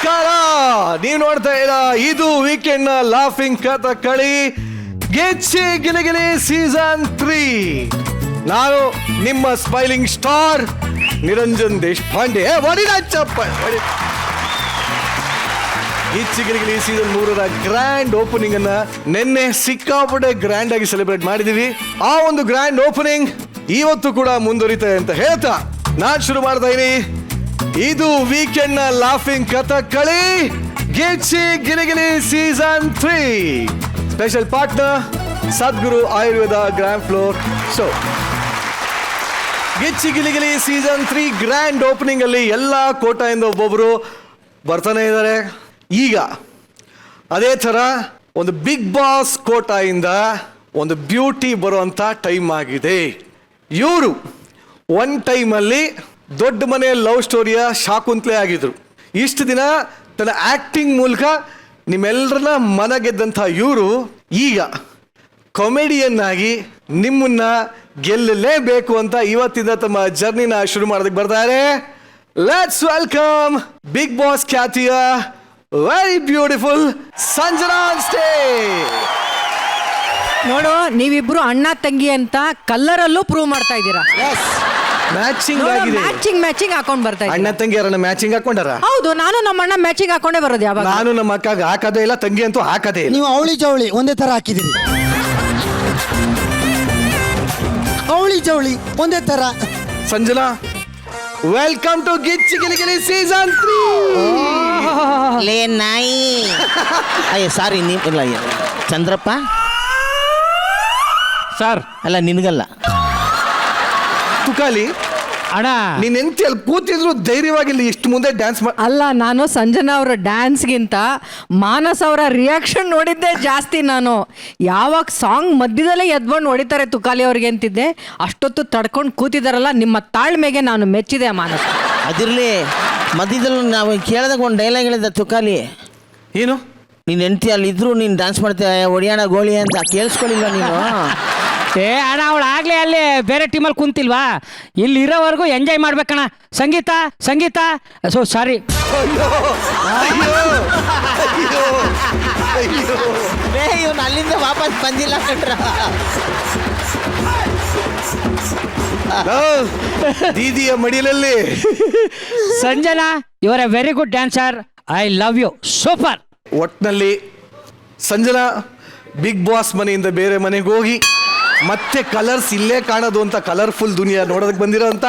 ನಮಸ್ಕಾರ. ನೀವು ನೋಡ್ತಾ ಇದ್ದೀರಾ ಇದು ವೀಕೆಂಡ್ ನ ಲಾಫಿಂಗ್ ಕಥಕಳಿ ಗೆಚ್ಚಿ ಗಿಲಿಗಿಲಿ ಸೀಸನ್ 3. ನಾನು ನಿಮ್ಮ ಸ್ಮೈಲಿಂಗ್ ಸ್ಟಾರ್ ನಿರಂಜನ್ ದೇಶಪಾಂಡೆ. ಗಿಚ್ಚಿ ಗಿಲಿಗಿಲಿ ಸೀಸನ್ 3ರ ಗ್ರ್ಯಾಂಡ್ ಓಪನಿಂಗ್ ಅನ್ನ ನಿನ್ನೆ ಸಿಕ್ಕಾಪಟ್ಟೆ ಗ್ರ್ಯಾಂಡ್ ಆಗಿ ಸೆಲೆಬ್ರೇಟ್ ಮಾಡಿದೀವಿ. ಆ ಒಂದು ಗ್ರ್ಯಾಂಡ್ ಓಪನಿಂಗ್ ಇವತ್ತು ಕೂಡ ಮುಂದುವರಿತದೆ ಅಂತ ಹೇಳ್ತಾ ನಾನ್ ಶುರು ಮಾಡ್ತಾ ಇದೀನಿ. ಇದು ವೀಕೆಂಡ್ ನ laughing Kathakali Gicchi Giligili season 3 special partner Sadguru Ayurveda grand floor show. Gicchi Giligili season 3 grand opening ಅಲ್ಲಿ ಎಲ್ಲಾ ಕೋಟಾಯಿಂದ ಒಬ್ಬೊಬ್ರು ಬರ್ತಾನೆ ಇದ್ದಾರೆ. ಈಗ ಅದೇ ತರ ಒಂದು ಬಿಗ್ ಬಾಸ್ ಕೋಟಾಯಿಂದ ಒಂದು ಬ್ಯೂಟಿ ಬರುವಂತ ಟೈಮ್ ಆಗಿದೆ. ಇವರು ಒನ್ ಟೈಮಲ್ಲಿ ದೊಡ್ಡ ಮನೆ ಲವ್ ಸ್ಟೋರಿಯ ಶಾಕುಂತಲೆ ಆಗಿದ್ರು. ಇಷ್ಟು ದಿನ ತನ್ನ ಆಕ್ಟಿಂಗ್ ಮೂಲಕ ನಿಮ್ಮೆಲ್ಲರನ್ನ ಮನ ಗೆದ್ದಂಥ ಇವರು ಈಗ ಕಾಮಿಡಿಯನ್ ಆಗಿ ನಿಮ್ಮನ್ನ ಗೆಲ್ಲಲೇಬೇಕು ಅಂತ ಇವತ್ತಿಂದ ತಮ್ಮ ಜರ್ನಿನ ಶುರು ಮಾಡೋದಕ್ಕೆ ಬರ್ತಾರೆ. ಲೆಟ್ಸ್ ವೆಲ್ಕಮ್ ಬಿಗ್ ಬಾಸ್ ಖ್ಯಾತಿಯ very beautiful Sanjana on stage. ನೋಡು, ನೀವಿಬ್ರು ಅಣ್ಣ ತಂಗಿ ಅಂತ ಕಲ್ಲರಲ್ಲೂ ಪ್ರೂವ್ ಮಾಡ್ತಾ ಇದ್ದೀರಾ. ಮ್ಯಾಚಿಂಗ್ ಆಗಿದೆ. ಮ್ಯಾಚಿಂಗ್ ಹಾಕೊಂಡ್ ಬರ್ತಾ ಇದ್ದೀರಾ. ಅಣ್ಣ ತಂಗಿ ಯಾರನ್ನ ಮ್ಯಾಚಿಂಗ್ ಹಾಕೊಂಡಾರ? ಹೌದು, ನಾನು ನಮ್ಮ ಅಣ್ಣ ಮ್ಯಾಚಿಂಗ್ ಹಾಕೊಂಡೇ ಬರೋದು ಯಾವಾಗ. ನಾನು ನಮ್ಮ ಅಕ್ಕಗೆ ಹಾಕದೇ ಇಲ್ಲ, ತಂಗಿ ಅಂತೂ ಹಾಕದೇ ಇಲ್ಲ. ನೀವು ಅವಳಿ ಜವಳಿ ಒಂದೇ ತರ ಹಾಕಿದಿರಿ. ಅವಳಿ ಜವಳಿ ಒಂದೇ ತರ. Sanjana, welcome to Gicchi Giligili season 3. ಲೇ ನಾಯಿ. ಅಯ್ಯ ಸಾರಿ, ಇಲ್ಲ ಚಂದ್ರಪ್ಪ ಸರ್. ಅಲ್ಲ ನಿನಗಲ್ಲ ತುಕಾಲಿ ಅಣ್ಣ, ನೀನ್ ಎಂತಿ ಅಲ್ಲಿ ಕೂತಿದ್ರು ಧೈರ್ಯವಾಗಿಲ್ಲ ಇಷ್ಟು ಮುಂದೆ ಡ್ಯಾನ್ಸ್ ಅಲ್ಲ, ನಾನು ಸಂಜನಾ ಅವರ ಡ್ಯಾನ್ಸ್ಗಿಂತ ಮಾನಸ್ ಅವರ ರಿಯಾಕ್ಷನ್ ನೋಡಿದ್ದೆ ಜಾಸ್ತಿ. ನಾನು ಯಾವಾಗ ಸಾಂಗ್ ಮಧ್ಯದಲ್ಲೇ ಎದ್ಬಂಡು ಹೊಡಿತಾರೆ ತುಕಾಲಿ ಅವ್ರಿಗೆ ಅಂತಿದ್ದೆ. ಅಷ್ಟೊತ್ತು ತಡ್ಕೊಂಡು ಕೂತಿದಾರಲ್ಲ, ನಿಮ್ಮ ತಾಳ್ಮೆಗೆ ನಾನು ಮೆಚ್ಚಿದೆ ಮಾನಸ್. ಅದಿರ್ಲಿ, ಮಧ್ಯದಲ್ಲಿ ನಾವು ಕೇಳಿದಾಗ ಒಂದು ಡೈಲಾಗ್ ಹೇಳಿದ ತುಕಾಲಿ. ಏನು? ನೀನು ಹೆಂಡತಿ ಅಲ್ಲಿ ಇದ್ರು ನೀನು ಡ್ಯಾನ್ಸ್ ಮಾಡ್ತೇವೆ ಒಡಿಯಾಣ ಗೋಳಿ ಅಂತ ಕೇಳಿಸ್ಕೊಳ್ಳಿಲ್ವ ನೀನು? ಏ ಅಣ್ಣ, ಅವಳು ಆಗ್ಲೇ ಅಲ್ಲಿ ಬೇರೆ ಟೀಮಲ್ಲಿ ಕುಂತಿಲ್ವಾ? ಇಲ್ಲಿ ಇರೋವರೆಗೂ ಎಂಜಾಯ್ ಮಾಡ್ಬೇಕಣ್ಣ. ಸಂಗೀತ ಸಂಗೀತ ಸೊ ಸಾರಿ. ಇವನು ಅಲ್ಲಿಂದ ವಾಪಸ್ ಬಂದಿಲ್ಲ ಕಟ್ರ. ದೀದಿಯ ಮಡಿಲಲ್ಲಿ Sanjana, you are a very good dancer. I love you. Super. ಒಟ್ನಲ್ಲಿ ಸಂಜನಾ ಬಿಗ್ ಬಾಸ್ ಮನೆಯಿಂದ ಬೇರೆ ಮನೆಗೆ ಹೋಗಿ ಮತ್ತೆ ಕಲರ್ಸ್ ಇಲ್ಲೇ ಕಾಣೋದು ಅಂತ ಕಲರ್ಫುಲ್ ದುನಿಯಾ ನೋಡೋದಕ್ಕೆ ಬಂದಿರೋ ಅಂತ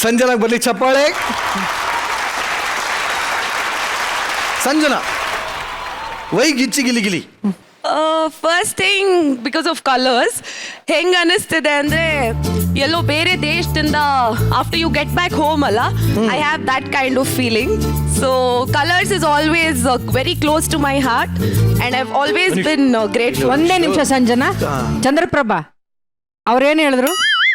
ಸಂಜನಾ ಬರ್ಲಿ ಚಪ್ಪಾಳೆ. Sanjana, why Gicchi Giligili? First thing because of Colors. ಹೆಂಗೆ ಅನ್ನಿಸ್ತಿದೆ ಅಂದರೆ ಎಲ್ಲೋ ಬೇರೆ ದೇಶದಿಂದ after you get back home ಅಲ್ಲ, I have that kind of feeling. So Colors is always very close to my heart and I have always been grateful. ಒಂದೇ ನಿಮಿಷ ಸಂಜನಾ. ಚಂದ್ರಪ್ರಭಾ ಅವ್ರೇನು ಹೇಳಿದ್ರು?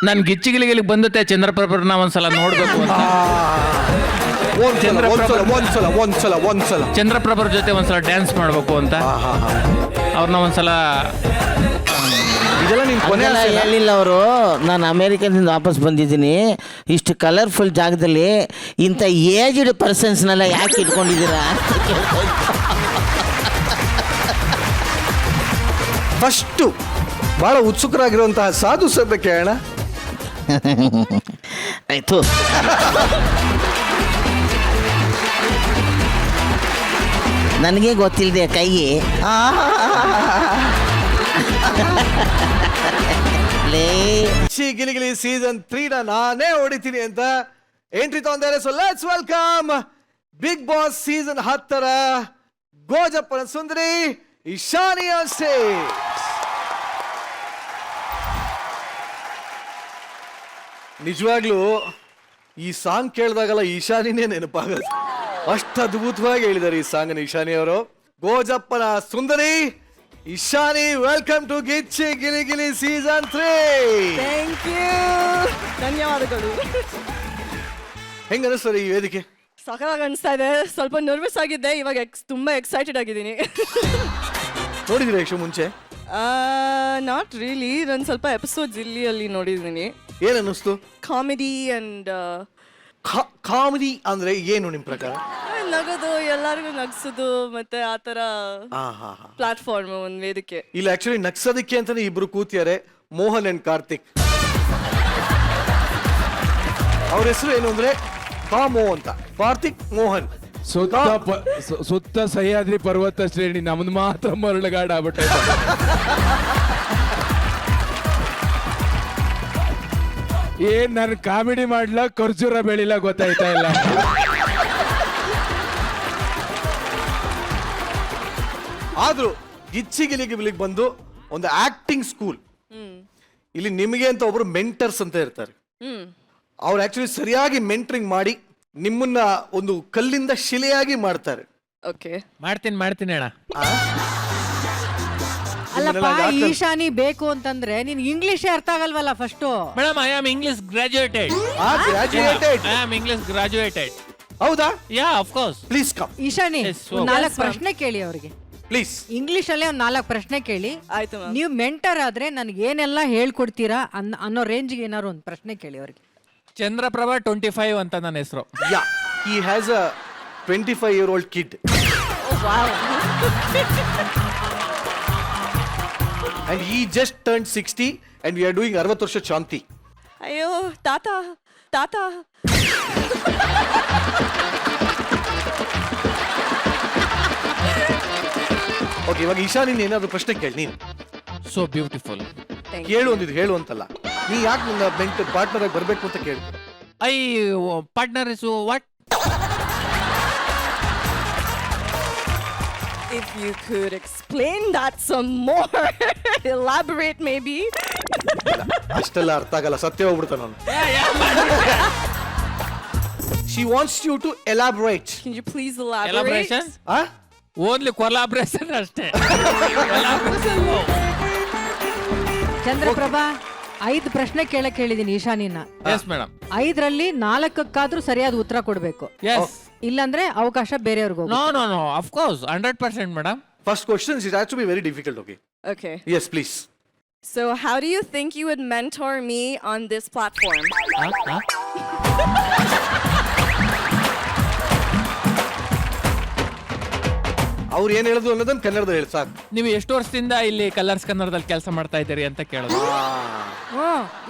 ನನ್ ಗಿಚ್ಚಿಗಿಲಿಗಿಲಿ ಬಂದತ್ತೆ ಚಂದ್ರಪ್ರಭರನ್ನ ಒಂದ್ಸಲ ನೋಡ್ಬೇಕು ಅಂತ. ಒಂದ್ಸಲ ಚಂದ್ರಪ್ರಭರ ಜೊತೆ ಒಂದ್ಸಲ ಡ್ಯಾನ್ಸ್ ಮಾಡ್ಬೇಕು ಅಂತ ಅವ್ರನ್ನ ಒಂದ್ಸಲ. ಇದೆಲ್ಲ ನಿಮ್ ಕೊನೆ ಆಸೆ ಅಲ್ಲ? ಹೇಳಿಲ್ಲ ಅವರು. ನಾನು ಅಮೇರಿಕದಿಂದ ವಾಪಸ್ ಬಂದಿದ್ದೀನಿ. ಇಷ್ಟು ಕಲರ್ಫುಲ್ ಜಾಗದಲ್ಲಿ ಇಂಥ ಏಜ್ಡ್ ಪರ್ಸನ್ಸ್ನೆಲ್ಲ ಯಾಕೆ ಇಟ್ಕೊಂಡಿದ್ದೀರಾ? ಫಸ್ಟು ಬಹಳ ಉತ್ಸುಕರಾಗಿರುವಂತಹ ಸಾಧು ಸಭೆ ಕೇಳೋಣ. ಆಯ್ತು. ನನಗೆ ಗೊತ್ತಿಲ್ಲದೆ ಕೈ ಗಿಲಿಗಿಲಿ ಸೀಸನ್ 3 ನಾನೇ ಹೊಡಿತೀನಿ ಅಂತ ಎಂಟ್ರಿ ತಗೊಂಡಿದ್ದಾರೆ. So let's welcome Bigg Boss season 10ರ ಗೋಜಪ್ಪನ ಸುಂದರಿ ಇಶಾನಿ ಆನ್ ಸ್ಟೇಜ್. ನಿಜವಾಗ್ಲೂ ಈ ಸಾಂಗ್ ಕೇಳಿದಾಗಲ್ಲ ಈಶಾನಿನೇ ನೆನಪಾಗದು. ಅಷ್ಟು ಅದ್ಭುತವಾಗಿ ಹೇಳಿದ್ದಾರೆ ಈ ಸಾಂಗ್ ಈಶಾನಿ ಅವರು. ಗೋಜಪ್ಪನ ಸುಂದರಿ Ishani, welcome to Gicchi Giligili season 3. Thank you, ಧನ್ಯವಾದಗಳು. ಹೆಂಗ ಅನಿಸ್ತದೆ ಈ ವೇದಿಕೆ? ಸಖತ್ತಾಗಿ ಅನಿಸ್ತಾ ಇದೆ. ಸ್ವಲ್ಪ ನರ್ವಸ್ ಆಗಿದ್ದೆ, ಇವಾಗ ತುಂಬಾ ಎಕ್ಸೈಟೆಡ್ ಆಗಿದ್ದೀನಿ. ನೋಡಿದಿರಾ ಯಕ್ಷ ಮುಂಚೆ? Not really. ನಾನು ಸ್ವಲ್ಪ ಎಪಿಸೋಡ್ಸ್ ಅಲ್ಲಿ ನೋಡಿದ್ದೀನಿ. ಏನ್ ಅನ್ನಿಸ್ತು? ಕಾಮಿಡಿ ಅಂಡ್ ಕಾಮಿಡಿ ಅಂದ್ರೆ ಏನು ನಿಮ್ ಪ್ರಕಾರ? ನಗೋದು ಎಲ್ಲರಿಗೂ ನಗ್ಸೋದು ಮತ್ತೆ ಆ ಥರ ಹಾ ಹಾ ಹಾ ಪ್ಲಾಟ್ಫಾರ್ಮ್ ಒಂದು ವೇದಿಕೆ. ಇಲ್ಲಿ ಆಕ್ಚುಲಿ ನಗ್ಸೋದಕ್ಕೆ ಅಂತಾನೆ ಇಬ್ರು ಕೂತಿದ್ದಾರೆ, ಮೋಹನ್ ಅಂಡ್ ಕಾರ್ತಿಕ್. ಅವ್ರ ಹೆಸರು ಏನು ಅಂದ್ರೆ ಕಾಮೋ ಅಂತ, ಕಾರ್ತಿಕ್ ಮೋಹನ್. ಸುತ್ತ ಸಹ್ಯಾದ್ರಿ ಪರ್ವತ ಶ್ರೇಣಿ, ನಮ್ದು ಮಾತ್ರ ಮರಳುಗಾಡ ಆಗ್ಬಿಟ್ಟೈತೆ. ಏನ್ ನಾನು ಕಾಮಿಡಿ ಮಾಡ್ಲ ಖರ್ಜೂರ ಬೆಳಿಲ್ಲ ಗೊತ್ತಾಯ್ತಾ ಇಲ್ಲ. ಆದ್ರೂ ಗಿಚ್ಚಿಗಿಲಿಗೆ ಬಂದು ಒಂದು ಆಕ್ಟಿಂಗ್ ಸ್ಕೂಲ್. ಇಲ್ಲಿ ನಿಮಗೆ ಅಂತ ಒಬ್ರು ಮೆಂಟರ್ಸ್ ಅಂತ ಇರ್ತಾರೆ. ಅವ್ರು ಆಕ್ಚುಲಿ ಸರಿಯಾಗಿ ಮೆಂಟರಿಂಗ್ ಮಾಡಿ ನಿಮ್ಮನ್ನ ಒಂದು ಕಲ್ಲಿಂದ ಶಿಲೆಯಾಗಿ ಮಾಡ್ತಾರೆ. ಓಕೆ, ಮಾಡ್ತೀನಿ ಅಣ್ಣ. ಅಲ್ಲಪ್ಪ, ಈಶಾನಿ ಬೇಕು ಅಂತಂದ್ರೆ ನಿನ್ ಇಂಗ್ಲಿಷೇ ಅರ್ಥ ಆಗಲ್ವಲ್ಲ first. Madam, I am English graduated. Graduated. I am English graduated. ಹೌದಾ? Yeah, of course. Please come. Ishani, Yes, so- ಒಂದ್ 4 ಪ್ರಶ್ನೆ ಕೇಳಿ ಅವ್ರಿಗೆ. ಪ್ಲೀಸ್. ಇಂಗ್ಲಿಷ್ ಅಲ್ಲೇ ಒಂದ್ 4 ಪ್ರಶ್ನೆ ಕೇಳಿ. ಆಯ್ತು ಮ್ಯಾಮ್. ನೀವು ಮೆಂಟರ್ ಆದ್ರೆ ನನ್ಗೆ ಏನೆಲ್ಲ ಹೇಳ್ಕೊಡ್ತೀರಾ ಅನ್ನೋ ರೇಂಜ್ಗೆ ಏನಾದ್ರು ಒಂದು ಪ್ರಶ್ನೆ ಕೇಳಿ ಅವ್ರಿಗೆ. ಚಂದ್ರಪ್ರಭಾ 25 ಅಂತ ನನ್ನ ಹೆಸರು. ಯಾ, he has a 25-year-old kid. And he just turned 60 and we are doing 60 ವರ್ಷ ಶಾಂತಿ. ಅಯ್ಯೋ ತಾತ ತಾತ. ಓಕೆ, ಇವಾಗ ಈಶಾ ನೀನು ಏನಾದ್ರು ಪ್ರಶ್ನೆ ಕೇಳಿ. ನೀನು ಸೋ ಬ್ಯೂಟಿಫುಲ್. ಕೇಳು ಅಂದಿದ್ದು, ಹೇಳು ಅಂತಲ್ಲ. ನೀ ಯಾಕೆ ನನ್ನ ಮೆಂಟರ್ ಪಾರ್ಟ್ನರ್ ಆಗಿ ಬರ್ಬೇಕು ಅಂತ ಕೇಳು. I partner is what? If you could explain that some more, elaborate maybe. ಅಷ್ಟೆಲ್ಲ ಅರ್ಥ ಆಗಲ್ಲ, ಸತ್ಯ ಹೋಗ್ಬಿಡ್ತ ನಾನು. She wants you to elaborate. Can you please elaborate? ಎಲಾಬ್ರೇಷನ್? ಆ? ಓನ್ಲಿ ಕೊಲಾಬ್ರೇಷನ್ ಅಷ್ಟೇ. ಚಂದ್ರಪ್ರಭಾ, 5 ಪ್ರಶ್ನೆ ಕೇಳಕ್ ಹೇಳಿದೀನಿ ಈಶಾನಿನ. Yes madam. 5ರಲ್ಲಿ 4ಕ್ಕಾದ್ರೂ ಸರಿಯಾದ ಉತ್ತರ ಕೊಡ್ಬೇಕು. ಎಸ್. ಇಲ್ಲಾಂದ್ರೆ ಅವಕಾಶ ಬೇರೆಯವ್ರಿಗೆ ಹೋಗುತ್ತೆ. No of course 100% madam. First question, it has to be very difficult, okay? Okay. Yes, please. So how do you think you would mentor me on this platform? ಅವ್ರು ಏನ್ ಹೇಳಿದ್ರು ಅನ್ನೋದನ್ನ ಕನ್ನಡದಲ್ಲಿ ಹೇಳಿ ಸಾಕು. ನೀವು ಎಷ್ಟು ವರ್ಷದಿಂದ ಇಲ್ಲಿ ಕಲರ್ಸ್ ಕನ್ನಡದಲ್ಲಿ ಕೆಲಸ ಮಾಡ್ತಾ ಇದ್ದೀರಿ ಅಂತ ಕೇಳೋದು.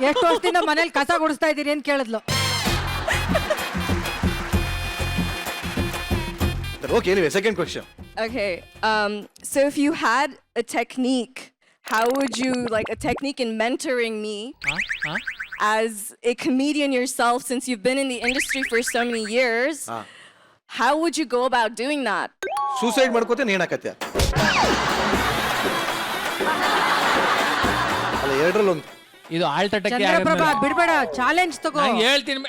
ಎಷ್ಟು ವರ್ಷದಿಂದ ಮನೇಲಿ ಕಸ ಗುಡಿಸ್ತಾ ಇದ್ದೀರಿ ಅಂತ ಕೇಳಿದ್ಲು. Okay, anyway, second question. Okay. So if you had a technique, how would you like a technique in mentoring me as a comedian yourself, since you've been in the industry for so many years? How would you go about doing that? Suicide ಮಾಡ್ಕೋತೆ ನೇಣಾಕತ್ಯ ಅಲ್ಲ, ಎರಡರಲ್ಲಿ ಒಂದು. ಇದು ಆಲ್ಟಟಕ್ಕೆ Chandraprabha, ಬಿಡ್ಬೇಡ, challenge ತಗೋ. ಹೇಳ್ತೀನಿ.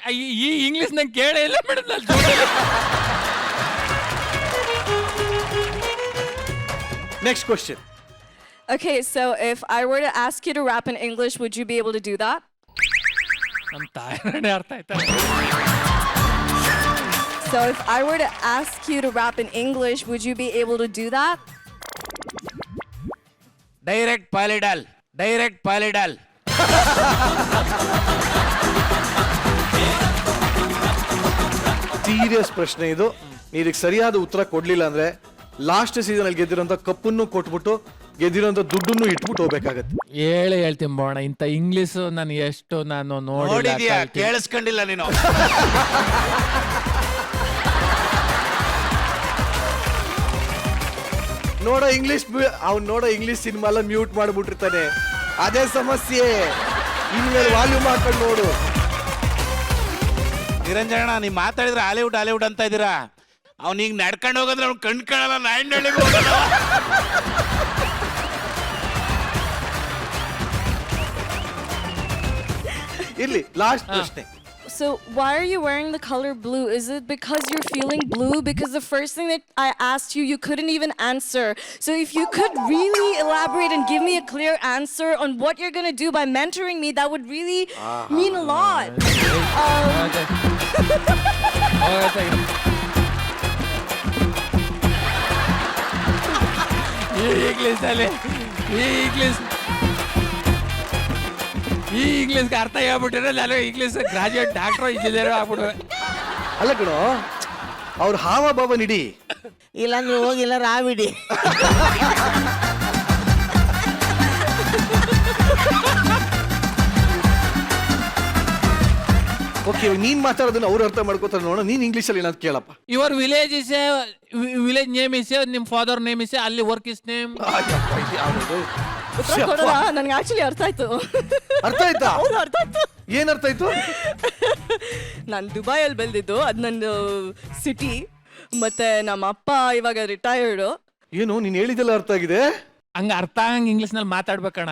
ಈ English ನಂಗೆ ಕೇಳೇ ಇಲ್ಲ madam. Next question. Okay, so if I were to ask you to rap in English, would you be able to do that? ನಮ್ಮ ತಾಯಿನೇ ಅರ್ಥ ಆಯ್ತಾ? So if I were to ask you to rap in English, would you be able to do that? Direct ಪಾಲಿಡಲ್. Serious ಪ್ರಶ್ನೆ ಇದು. ಇದಕ್ಕೆ ಸರಿಯಾದ ಉತ್ತರ ಕೊಡ್ಲಿಲ್ಲ ಅಂದ್ರೆ ಲಾಸ್ಟ್ ಸೀಸನ್ ಅಲ್ಲಿ ಗೆದ್ದಿರೋಂಥ ಕಪ್ಪನ್ನು ಕೊಟ್ಬಿಟ್ಟು ಗೆದ್ದಿರೋಂಥ ದುಡ್ಡನ್ನು ಇಟ್ಬಿಟ್ಟು ಹೋಗ್ಬೇಕಾಗತ್ತೆ. ಹೇಳ್ತೀನಿ ಬೋಣ, ಇಂಥ ಇಂಗ್ಲಿಷ್ ನಾನು ಎಷ್ಟು ನೋಡಿದ್ಯಾ? ಕೇಳಿಸ್ಕೊಂಡಿಲ್ಲ ನೀನು. ನೋಡೋ ಇಂಗ್ಲಿಷ್ ಸಿನಿಮಾ ಎಲ್ಲ ಮ್ಯೂಟ್ ಮಾಡ್ಬಿಟ್ಟಿರ್ತಾನೆ. ಅದೇ ಸಮಸ್ಯೆ. ಇನ್ಮೇಲೆ ವಾಲ್ಯೂಮ್ ಹಾಕೊಂಡು ನೋಡು. ನಿರಂಜನ, ನೀವ್ ಮಾತಾಡಿದ್ರೆ ಹಾಲಿವುಡ್ ಅಂತ ಇದ್ದೀರಾ. ಅವ್ನಿಗೆ ನಡ್ಕೊಂಡು ಹೋಗೋದ್ರೆ ಅವ್ನು ಕಣ್ ಕಾಣಲ್ಲ, ನಾಯಿಂಡಳ್ಳಿಗೆ ಹೋಗಲ್ಲ. ಇರ್ಲಿ, ಲಾಸ್ಟ್ ಪ್ರಶ್ನೆ. So why are you wearing the color blue? Is it because you're feeling blue? Because the first thing that I asked you, you couldn't even answer. So if you could really elaborate and give me a clear answer on what you're going to do by mentoring me, that would really mean a lot. ಈ ಇಂಗ್ಲಿಷ್ಗೆ ಅರ್ಥ ಹೇಳ್ಬಿಟ್ಟಿದ್ರೆ ನಾನು English graduate doctor engineer ಆಗ್ಬಿಡುವೆ. ಅಲ್ಲ ಕಣೋ, ಅವ್ರ ಹಾವಭಾವ ನಿಡಿ. ಇಲ್ಲಾಂದ್ರೆ ಹೋಗಿಲ್ಲ ರಾವಿಡಿ. Okay, ನೀನ್ ಮಾತಾಡೋದನ್ನ ಅವ್ರು ಅರ್ಥ ಮಾಡ್ಕೋತಾರೆ ನೋಡೋಣ. ನೀನ್ ಇಂಗ್ಲೀಷಲ್ಲಿ ಏನಾದ್ರು ಕೇಳಪ್ಪ. Your village is village name is ನಿಮ್ ಫಾದರ್ ನೇಮ್ ಇಸ್ ಅಲ್ಲಿ ವರ್ಕ್ ಇಸ್ ನೇಮ್. ಉತ್ತರ ಕೊಡೋಣ? ನನ್ಗೆ ಆಕ್ಚುಲಿ ಅರ್ಥ ಆಯ್ತು. ಅರ್ಥ ಆಯ್ತಾ? ಹೌದು, ಅರ್ಥ ಆಯ್ತು. ಏನ್ ಅರ್ಥ ಆಯ್ತು? ನಾನು ದುಬೈಯಲ್ಲಿ ಬೆಳೆದಿದ್ದು, ಅದು ನನ್ನ ಸಿಟಿ. ಮತ್ತೆ ನಮ್ಮ ಅಪ್ಪ ಇವಾಗ ರಿಟೈರ್ಡು. ಏನು ನೀನ್ ಹೇಳಿದೆಲ್ಲ ಅರ್ಥ ಆಗಿದೆ? ಹಂಗ ಅರ್ಥ ಆಗಂಗ್ ಇಂಗ್ಲಿಷ್ ನಲ್ಲಿ ಮಾತಾಡ್ಬೇಕಣ್ಣ.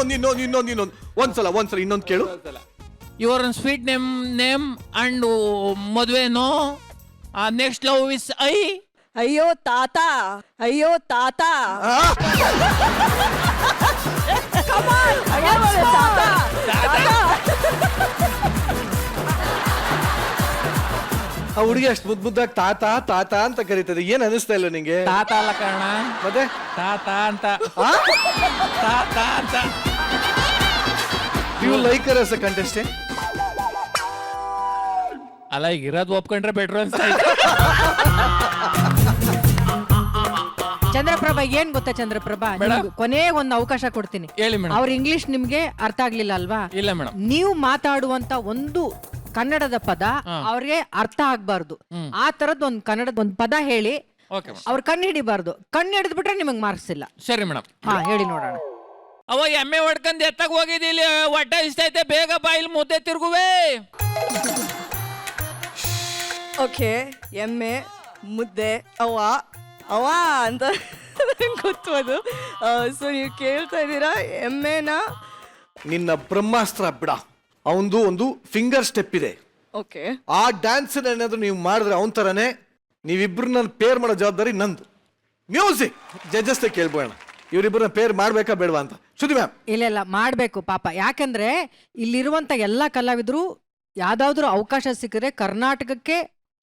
ಇನ್ನೊಂದು ಒಂದ್ಸಲ ಇನ್ನೊಂದು ಕೇಳು. ಯುವರ್ ಸ್ವೀಟ್ ನೇಮ್ ಅಂಡ್ ಮದ್ವೆನೋ ನೆಕ್ಸ್ಟ್ ಲವ್ ಇಸ್ ಅಯ್ಯೋ ತಾತ, ಅಯ್ಯೋ ತಾತ. Come on, ತಾತ, ತಾತ. ಆ ಹುಡುಗಿ ಅಷ್ಟು ಮುದ್ದಾಗಿ ತಾತ ತಾತ ಅಂತ ಕರೀತದೆ. ಏನ್ ಅನಿಸ್ತಾ ಇಲ್ಲ ನಿಂಗೆ? ತಾತ ಅಲ್ಲ ಕಾರಣ, ಮತ್ತೆ ತಾತ ಅಂತ. ತಾತ ಅಂತ. You like her as a contestant? ಅಲ್ಲ, ಈಗ ಇರೋದು ಒಪ್ಕೊಂಡ್ರೆ ಬೆಟ್ರು ಅನ್ಸ್ತಾ. ಚಂದ್ರಪ್ರಭಾ, ಏನ್ ಗೊತ್ತಾ ಚಂದ್ರಪ್ರಭಾ, ಕೊನೆ ಒಂದು ಅವಕಾಶ ಕೊಡ್ತೀನಿ. ಹೇಳಿ ಮೇಡಮ್. ಅವ್ರ ಇಂಗ್ಲಿಷ್ ನಿಮ್ಗೆ ಅರ್ಥ ಆಗ್ಲಿಲ್ಲ ಅಲ್ವಾ? ಇಲ್ಲ ಮೇಡಮ್. ನೀವು ಮಾತಾಡುವಂತ ಒಂದು ಕನ್ನಡದ ಪದ ಅವ್ರಿಗೆ ಅರ್ಥ ಆಗ್ಬಾರ್ದು. ಆ ತರದ್ ಒಂದು ಕನ್ನಡದ ಒಂದು ಪದ ಹೇಳಿ, ಅವ್ರ ಕಣ್ಣು ಹಿಡಿಬಾರ್ದು. ಕಣ್ಣು ಹಿಡಿದ್ ಬಿಟ್ರೆ ನಿಮಗ್ ಮಾರ್ಕ್ಸ್ ಇಲ್ಲ. ಸರಿ ಮೇಡಮ್. ಹಾ, ಹೇಳಿ ನೋಡೋಣ. ಅವ ಎಮ್ಮೆ ಹೊಡ್ಕೊಂಡ್ ಎತ್ತಾಗ ಹೋಗಿದ್ದಿಲ್ಲಿ, ಹೊಟ್ಟೆ ಇಷ್ಟೈತೆ, ಬೇಗ ಬಾಯಿಲ್ ಮುದ್ದೆ ತಿರುಗುವೆ. ಓಕೆ, ಎಮ್ಮೆ, ಮುದ್ದೆ, ಅವ್ವ ಅವ್ವ ಅಂತ ಗೊತ್ತು ಅದು. ಸೊ ನೀವು ಕೇಳ್ತಾ ಇದ್ದೀರಾ ಎಮ್ಮೆನ? ನಿನ್ನ ಬ್ರಹ್ಮಾಸ್ತ್ರ ಬಿಡ. ಅವಂದು ಒಂದು ಫಿಂಗರ್ ಸ್ಟೆಪ್ ಇದೆ. ಓಕೆ, ಆ ಡ್ಯಾನ್ಸ್ ಏನಾದ್ರು ನೀವು ಮಾಡಿದ್ರೆ ಅವನ ತರನೇ ನೀವಿಬ್ರನ್ನ ಪೇರ್ ಮಾಡೋ ಜವಾಬ್ದಾರಿ ನಂದು. ಮ್ಯೂಸಿಕ್ ಜಡ್ಜಸ್ ಕೇಳ್ಬೋಣ, ಇವರಿಬ್ಬರನ್ನ ಪೇರ್ ಮಾಡ್ಬೇಕಾ ಬೇಡವಾ ಅಂತ. ಶ್ರುತಿ ಮ್ಯಾಮ್. ಇಲ್ಲ, ಮಾಡ್ಬೇಕು ಪಾಪ. ಯಾಕಂದ್ರೆ ಇಲ್ಲಿರುವಂತ ಎಲ್ಲಾ ಕಲಾವಿದರು ಯಾವ್ದಾದ್ರು ಅವಕಾಶ ಸಿಕ್ಕಿದ್ರೆ ಕರ್ನಾಟಕಕ್ಕೆ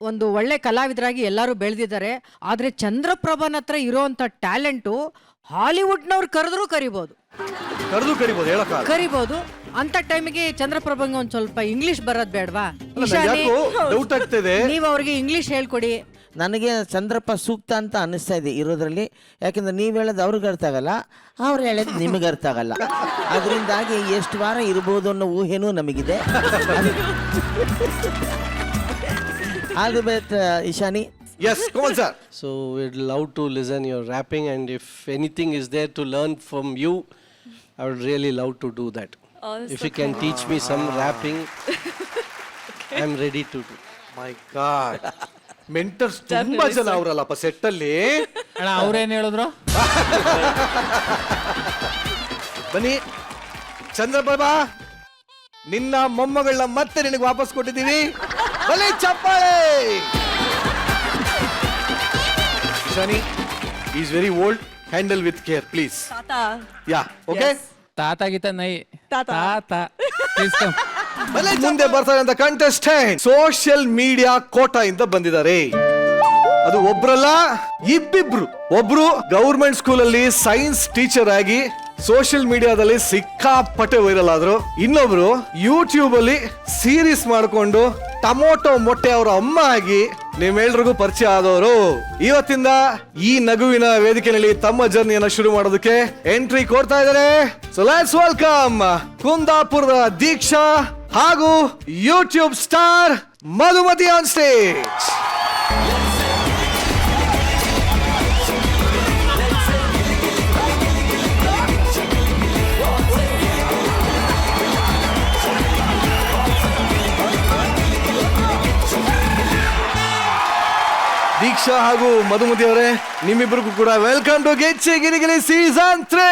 ಒಂದು ಒಳ್ಳೆ ಕಲಾವಿದರಾಗಿ ಎಲ್ಲರೂ ಬೆಳೆದಿದ್ದಾರೆ. ಆದ್ರೆ ಚಂದ್ರಪ್ರಭಾನ್ ಹತ್ರ ಇರೋಂಥ ಟ್ಯಾಲೆಂಟು ಹಾಲಿವುಡ್ನವ್ರು ಕರೆದ್ರು ಕರಿಬೋದು, ಕರಿಬೋದು. ಅಂತ ಟೈಮಿಗೆ ಚಂದ್ರಪ್ರಭಂಗೆ ಒಂದ್ ಸ್ವಲ್ಪ ಇಂಗ್ಲಿಷ್ ಬರೋದ್ ಬೇಡವಾ? ಡೌಟ್ ಆಗ್ತಿದೆ, ನೀವು ಅವ್ರಿಗೆ ಇಂಗ್ಲಿಷ್ ಹೇಳ್ಕೊಡಿ. ನನಗೆ ಚಂದ್ರಪ್ಪ ಸೂಕ್ತ ಅಂತ ಅನ್ನಿಸ್ತಾ ಇದೆ ಇರೋದ್ರಲ್ಲಿ. ಯಾಕೆಂದ್ರೆ ನೀವು ಹೇಳೋದು ಅವ್ರಿಗೆ ಅರ್ಥ ಆಗಲ್ಲ, ಅವ್ರು ಹೇಳೋದು ನಿಮಗೆ ಅರ್ಥ ಆಗಲ್ಲ. ಅದರಿಂದಾಗಿ ಎಷ್ಟು ವಾರ ಇರ್ಬೋದು ಅನ್ನೋ ಊಹೆನೂ ನಮಗಿದೆ. All the best Ishani. Yes, come on, sir. So we'd love to listen your rapping, and if anything is there to learn from you, I would really love to do that. If you can teach me some rapping, I'm ready to do. My God. Mentors ತುಂಬಾ ಜನ ಅವರಲ್ಲಪ್ಪ set ಅಲ್ಲಿ. ಅಣ್ಣ, ಅವ್ರೇನ್ ಹೇಳಿದ್ರು? ಬನ್ನಿ ಚಂದ್ರಪ್ರಭಾ, ನಿನ್ನ ಮೊಮ್ಮಗಳನ್ನ ಮತ್ತೆ ನಿನಗೆ ವಾಪಸ್ ಕೊಟ್ಟಿದ್ದೀವಿ. ಬನ್ನಿ ಚಪ್ಪಾಳೆ. Shani, he is very old. Handle with care, please. Tata. Yeah, okay? ತಾತ ಗೀತ ನೈ. Tata. ತಾತ. Please come. ಮುಂದೆ ಬರ್ತಾರೆ ಕಂಟೆಸ್ಟೆಂಟ್ ಸೋಷಿಯಲ್ ಮೀಡಿಯಾ ಕೋಟಾ ಇಂದ ಬಂದಿದ್ದಾರೆ. ಅದು ಒಬ್ರಲ್ಲ, ಇಬ್ಬಿಬ್ರು. ಒಬ್ರು ಗವರ್ಮೆಂಟ್ ಸ್ಕೂಲ್ ಅಲ್ಲಿ ಸೈನ್ಸ್ ಟೀಚರ್ ಆಗಿ ಸೋಷಿಯಲ್ ಮೀಡಿಯಾದಲ್ಲಿ ಸಿಕ್ಕಾಪಟ್ಟೆ ವೈರಲ್ ಆದ್ರು. ಇನ್ನೊಬ್ರು ಯೂಟ್ಯೂಬ್ ಅಲ್ಲಿ ಸೀರೀಸ್ ಮಾಡ್ಕೊಂಡು ಟೊಮೊಟೊ ಮೊಟ್ಟೆ ಅವರ ಅಮ್ಮ ಆಗಿ ನಿಮ್ಮೆಲ್ರಿಗೂ ಪರಿಚಯ ಆದವರು. ಇವತ್ತಿಂದ ಈ ನಗುವಿನ ವೇದಿಕೆಯಲ್ಲಿ ತಮ್ಮ ಜರ್ನಿಯನ್ನ ಶುರು ಮಾಡೋದಕ್ಕೆ ಎಂಟ್ರಿ ಕೊಡ್ತಾ ಇದ್ದಾರೆ. ಸೊ ಲೆಟ್ಸ್ ವೆಲ್ಕಮ್ ಕುಂದಾಪುರದ ದೀಕ್ಷಾ ಹಾಗೂ YouTube star Madhumathi on stage. Deeksha ಹಾಗೂ ಮಧುಮತಿ ಅವರೇ, ನಿಮ್ಮಿಬ್ಬರಿಗೂ ಕೂಡ welcome to Gicchi Giligili season 3.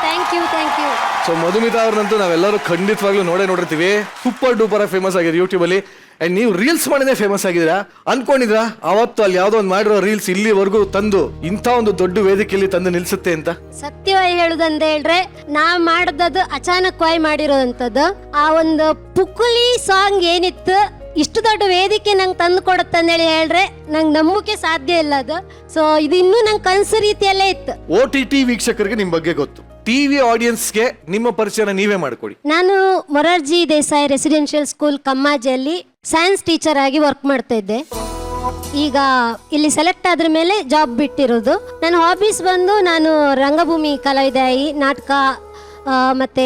Thank you. So Madhumitha ಅವ್ರನ್ನಂತೂ ನಾವೆಲ್ಲರೂ ಖಂಡಿತವಾಗ್ಲೂ ನೋಡಿರ್ತೀವಿ. ಸೂಪರ್ ಡೂಪರ್ ಫೇಮಸ್ ಆಗಿದೆ ಯೂಟ್ಯೂಬ್ ಅಲ್ಲಿ. ಅಂಡ್ ನೀವು ರೀಲ್ಸ್ ಮಾಡಿದ್ರೆ ಫೇಮಸ್ ಆಗಿದ್ದೀರಾ ಅನ್ಕೊಂಡಿದ್ರಾ? ಅವತ್ತು ಅಲ್ಲಿ ಯಾವ್ದೋ ಒಂದು ಮಾಡಿರೋ ರೀಲ್ಸ್ ಇಲ್ಲಿವರೆಗೂ ತಂದು ಇಂಥ ಒಂದು ದೊಡ್ಡ ವೇದಿಕೆಯಲ್ಲಿ ತಂದು ನಿಲ್ಸುತ್ತೆ ಅಂತ? ಸತ್ಯವಾಗಿ ಹೇಳುದಂತ ಹೇಳ್ರೆ, ನಾ ಮಾಡದದು ಅಚಾನಕವಾಗಿ ಮಾಡಿರೋದಂಥದ್ದು. ಆ ಒಂದು ಪುಕ್ಕುಲಿ ಸಾಂಗ್ ಏನಿತ್ತು, ಇಷ್ಟು ದೊಡ್ಡ ವೇದಿಕೆ ನಂಗೆ ತಂದು ಕೊಡುತ್ತಂದೇಳಿ ಹೇಳ್ರೆ ನಂಗೆ ನಂಬಕ್ಕೆ ಸಾಧ್ಯ ಇಲ್ಲ ಅದು. ಸೊ ಇದು ಇನ್ನೂ ನಂಗೆ ಕನಸು ರೀತಿಯಲ್ಲೇ ಇತ್ತು. OTT ವೀಕ್ಷಕರಿಗೆ ನಿಮ್ ಬಗ್ಗೆ ಗೊತ್ತು, ಟಿವಿ ಆಡಿಯನ್ಸ್ಗೆ ನಿಮ್ಮ ಪರಿಚಯನ ನೀವೇ ಮಾಡಿಕೊಡಿ. ನಾನು ಮೊರಾರ್ಜಿ ದೇಸಾಯಿ ರೆಸಿಡೆನ್ಷಿಯಲ್ ಸ್ಕೂಲ್ ಕಮ್ಮಾಜಿಯಲ್ಲಿ ಸೈನ್ಸ್ ಟೀಚರ್ ಆಗಿ ವರ್ಕ್ ಮಾಡ್ತಾ ಇದ್ದೆ. ಈಗ ಇಲ್ಲಿ ಸೆಲೆಕ್ಟ್ ಆದ್ರ ಮೇಲೆ ಜಾಬ್ ಬಿಟ್ಟಿರೋದು. ನನ್ನ ಹಾಬೀಸ್ ಬಂದು ನಾನು ರಂಗಭೂಮಿ ಕಲಾವಿದಾಯಿ, ನಾಟಕ ಮತ್ತು